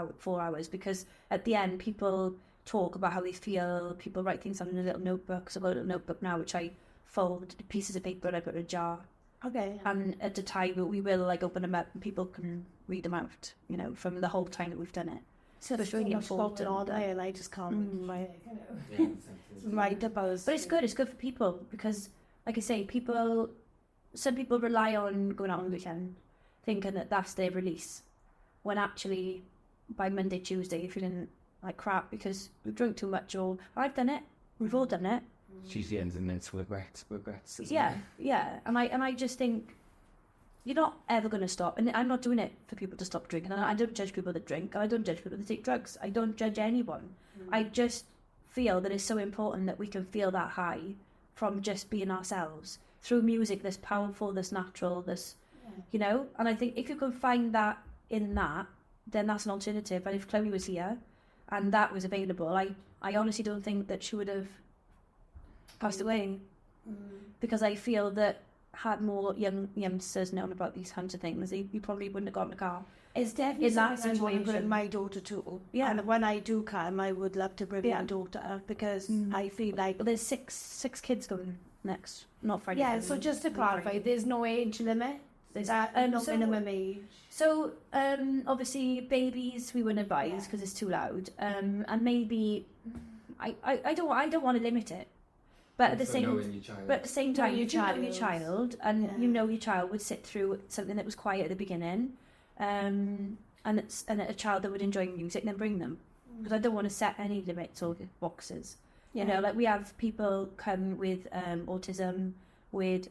hours because at the end, people talk about how they feel. People write things down in a little notebook. So I've got a little notebook now, which I fold into pieces of paper and I put in a jar. Okay. And at the time, we will like open them up and people can read them out, from the whole time that we've done it. So it's really important all day and I just can't write about. But it's good for people because, like I say, some people rely on going out on the weekend thinking that that's their release, when actually by Monday, Tuesday you're feeling like crap because we've drunk too much, or I've done it, we've all done it. Tuesday ends and it's regrets. Yeah. And I just think you're not ever going to stop, and I'm not doing it for people to stop drinking. And I don't judge people that drink, and I don't judge people that take drugs. I don't judge anyone. I just feel that it's so important that we can feel that high from just being ourselves through music that's powerful, that's natural, that's, you know. And I think if you can find that in that, then that's an alternative. And if Chloe was here and that was available, I honestly don't think that she would have passed away, because I feel that had more youngsters known about these kinds of things, you probably wouldn't have got in the car. It's definitely In that something I want to bring situation. my daughter to. Yeah. And when I do come, I would love to bring my daughter, because I feel like... But there's six kids going next, not Friday. Yeah, so just to clarify, there's no age limit? There's no minimum age? So, obviously, babies we wouldn't advise because it's too loud. And maybe, I don't want to limit it. But at the same time, if you know your child, and you know your child would sit through something that was quiet at the beginning, and a child that would enjoy music, then bring them. Because I don't want to set any limits or boxes. You know, like we have people come with autism, with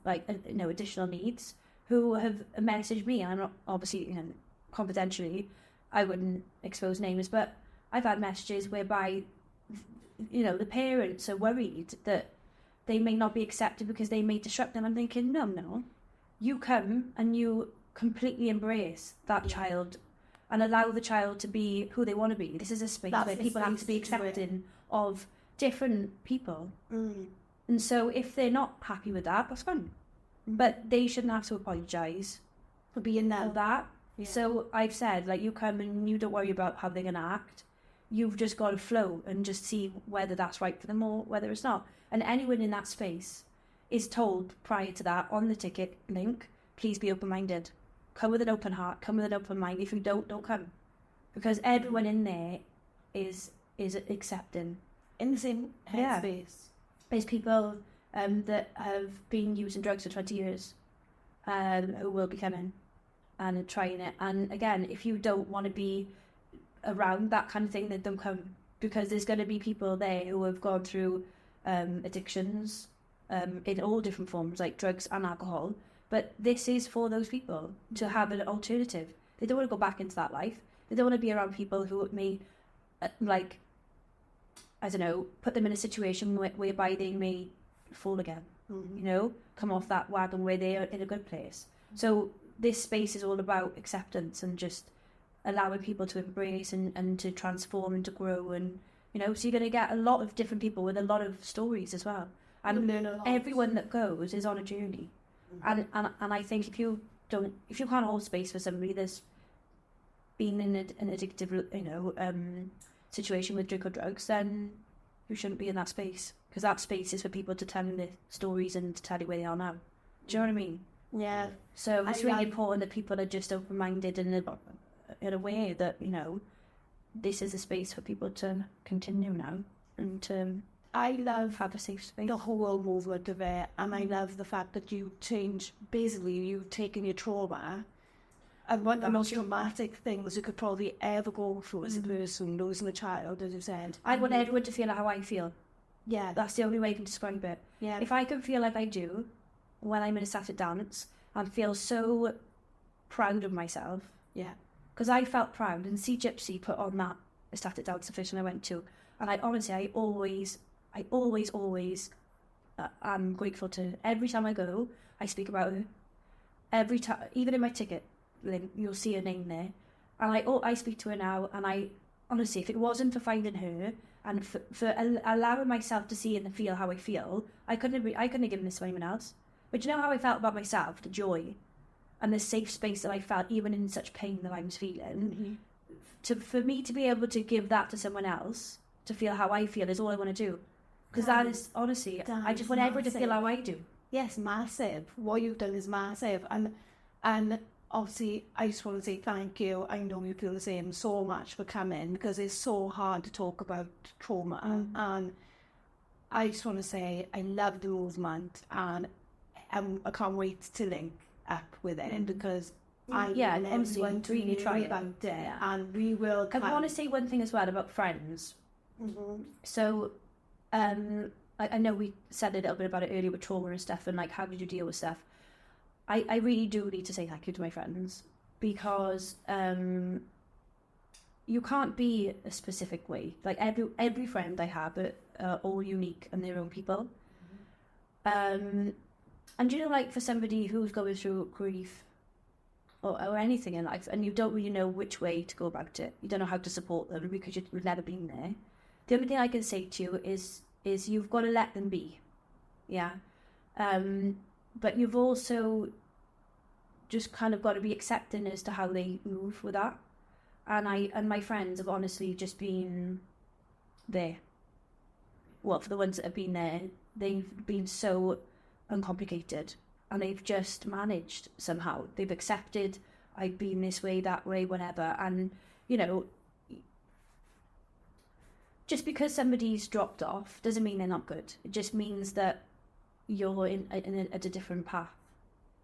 additional needs, who have messaged me. I'm not, obviously, confidentially, I wouldn't expose names, but I've had messages whereby, the parents are worried that they may not be accepted because they may disrupt them. I'm thinking, no, you come and you completely embrace that child and allow the child to be who they want to be. This is a space where people have to be accepting of different people. And so if they're not happy with that, that's fine. But they shouldn't have to apologise For being for that. Yeah. So I've said, you come and you don't worry about how they're going to act. You've just got to flow and just see whether that's right for them or whether it's not. And anyone in that space is told prior to that on the ticket link, please be open-minded. Come with an open heart, come with an open mind. If you don't come. Because everyone in there is accepting. In the same headspace. There's people that have been using drugs for 20 years who will be coming and trying it. And again, if you don't want to be around that kind of thing, then don't come, because there's going to be people there who have gone through addictions in all different forms, like drugs and alcohol. But this is for those people to have an alternative. They don't want to go back into that life. They don't want to be around people who may, put them in a situation whereby they may fall again, come off that wagon where they are in a good place. So this space is all about acceptance and just allowing people to embrace and to transform and to grow. And, so you're going to get a lot of different people with a lot of stories as well. And everyone that goes is on a journey. And I think if you can't hold space for somebody that's been in an addictive, situation with drink or drugs, then you shouldn't be in that space, because that space is for people to tell their stories and to tell you where they are now. Do you know what I mean? Yeah. So it's really important that people are just open-minded and aware that, this is a space for people to continue now and to have a safe space. The whole movement of it, and I love the fact that you've taken your trauma, and one of the most traumatic things you could probably ever go through as a person, losing a child, as you said. I want everyone to feel how I feel. Yeah. That's the only way I can describe it. Yeah. If I can feel like I do when I'm in a ecstatic dance and feel so proud of myself. Yeah. Because I felt proud, and Sea Gypsy put on that ecstatic dance the first one I went to. And I always I'm grateful to every time I go. I speak about her. Every time, even in my ticket link, you'll see her name there. And I speak to her now. And I honestly, if it wasn't for finding her and for allowing myself to see and feel how I feel, I couldn't have given this to anyone else. But you know how I felt about myself, the joy and the safe space that I felt, even in such pain that I was feeling. For me to be able to give that to someone else, to feel how I feel, is all I want to do. Because that is, honestly, I just want everyone to feel how I do. Yes, massive. What you've done is massive. And obviously, I just want to say thank you. I know you feel the same, so much for coming, because it's so hard to talk about trauma. And I just want to say I love the movement, and I can't wait to link up with it, because I want to really try about it, and we will. I want to say one thing as well about friends. So, I know we said a little bit about it earlier with trauma and stuff, and how did you deal with stuff. I really do need to say thank you to my friends, because you can't be a specific way. Like every friend I have are all unique and their own people. And you know, like for somebody who's going through grief or anything in life, and you don't really know which way to go about it, you don't know how to support them because you've never been there. The only thing I can say to you is you've got to let them be, yeah. But you've also just kind of got to be accepting as to how they move with that. And my friends have honestly just been there. Well, for the ones that have been there, they've been so uncomplicated, and they've just managed somehow. They've accepted I've been this way, that way, whatever. And, you know, just because somebody's dropped off doesn't mean they're not good. It just means that you're at a different path.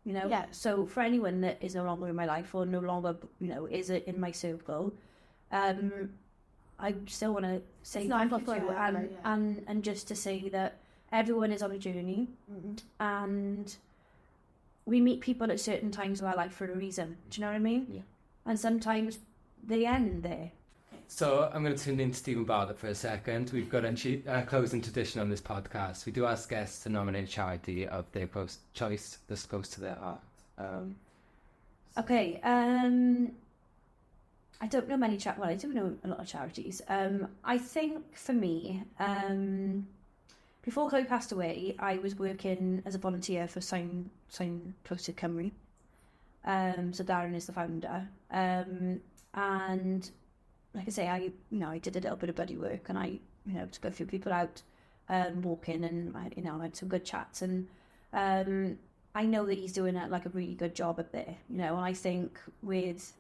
You know, Yeah. So for anyone that is no longer in my life or no longer, you know, is in my circle, I still want to say thank you to you, and just to say that everyone is on a journey, and we meet people at certain times of our life for a reason. Do you know what I mean? Yeah. And sometimes they end there. So I'm going to turn into Stephen Bartlett for a second. We've got a closing tradition on this podcast. We do ask guests to nominate a charity of their choice that's close to their heart. Okay. I don't know many I do know a lot of charities. I think for me, before Chloe passed away, I was working as a volunteer for Signposted Cymru. So Darren is the founder. And like I say, I did a little bit of buddy work, and I, took a few people out walking, and I had some good chats, and I know that he's doing a really good job up there, and I think with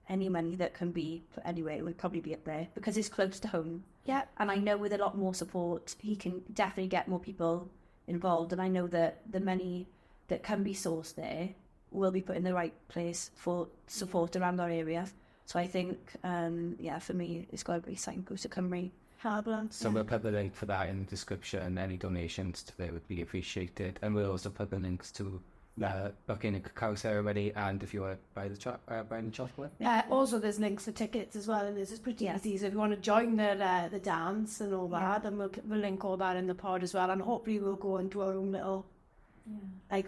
any money that can be put anywhere, it would probably be up there because it's close to home. Yeah. And I know with a lot more support, he can definitely get more people involved, and I know that the money that can be sourced there will be put in the right place for support around our area. So I think, for me, it's got to be Signposted Cymru. So we'll put the link for that in the description, and any donations to there would be appreciated. And we'll also put the links to booking a Cacao ceremony, and if you want to buy the chocolate. Also, there's links for tickets as well, and this is pretty easy. So if you want to join the dance and all that, then we'll link all that in the pod as well, and hopefully we'll go into our own little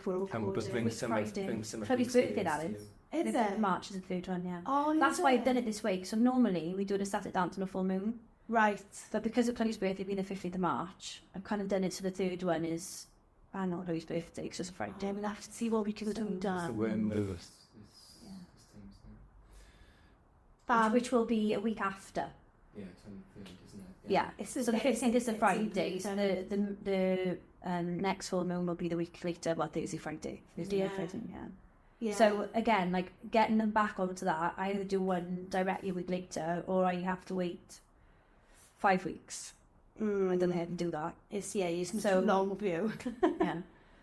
we'll bring some Chloe's birthday, that is. Is it? March is the third one, yeah. Oh, that's why I've done it this way. So normally we do the Ecstatic dance on a full moon. Right. But because of Chloe's birthday being the 15th of March, I've kind of done it so the third one is, I know Chloe's birthday, because it's a Friday. We'll have to see what we can do. Which will be a week after. Yeah, 23rd, isn't it? Yeah, so the 15th is a Friday, so the next full moon will be the week later, Thursday, Friday. Thursday, Friday, Yeah. So again, getting them back onto that, I either do one directly a week later, or I have to wait 5 weeks. I don't know how to do that. It's so long view. Yeah.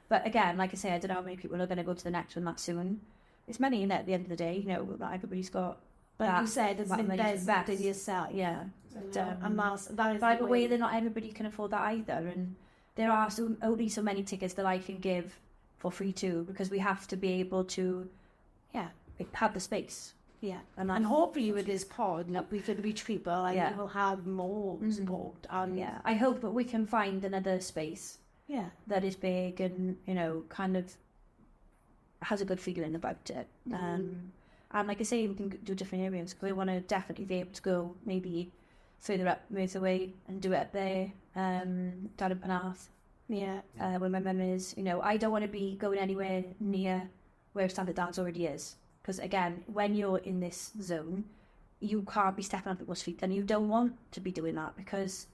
But again, like I say, I don't know how many people are going to go to the next one that soon. It's money, in it, at the end of the day, not everybody's got. But that, you said it's invested in yourself. Yeah. And that is by the way that not everybody can afford that either, and there are only so many tickets that I can give for free too, because we have to be able to have the space. Yeah. And hopefully with this pod, we could reach people, and we will have more support. And I hope that we can find another space that is big and kind of has a good feeling about it. And like I say, we can do different areas, because we want to definitely be able to go maybe further up Merthyr Way and do it up there, down in Penarth. Where my mum is. I don't want to be going anywhere near where Standard Dance already is, because again, when you're in this zone, you can't be stepping on people's feet, and you don't want to be doing that, because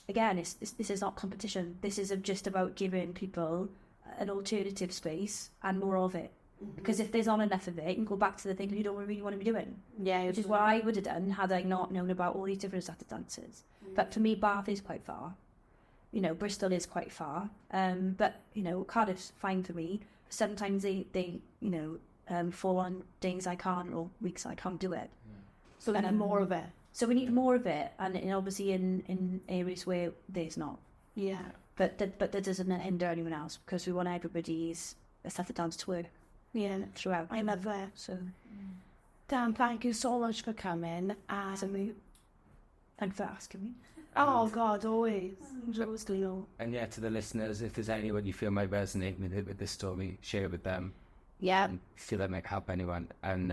again, this is not competition. This is just about giving people an alternative space and more of it. Because if there's not enough of it, you can go back to the thing you don't really want to be doing. Yeah, which is what I would have done had I not known about all these different Ecstatic dances. But for me, Bath is quite far. Bristol is quite far. But Cardiff's fine for me. Sometimes they fall on days I can't, or weeks I can't do it. So we need more of it. So we need more of it, and obviously in areas where there's not. Yeah. But that doesn't hinder anyone else, because we want everybody's Ecstatic dance to work. Yeah. Throughout. I love that. So Dan, thank you so much for coming. And Thanks for asking me. oh God, always. Just know. And yeah, to the listeners, if there's anyone you feel might resonate with this story, share it with them. Yeah. And feel that might help anyone. And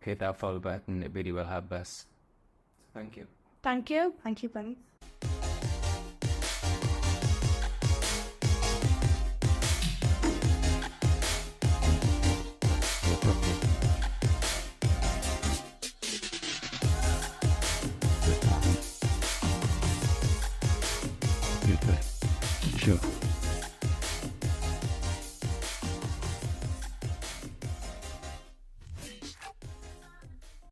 hit that follow button, it really will help us. So thank you. Thank you. Thank you, Bunny. Sure.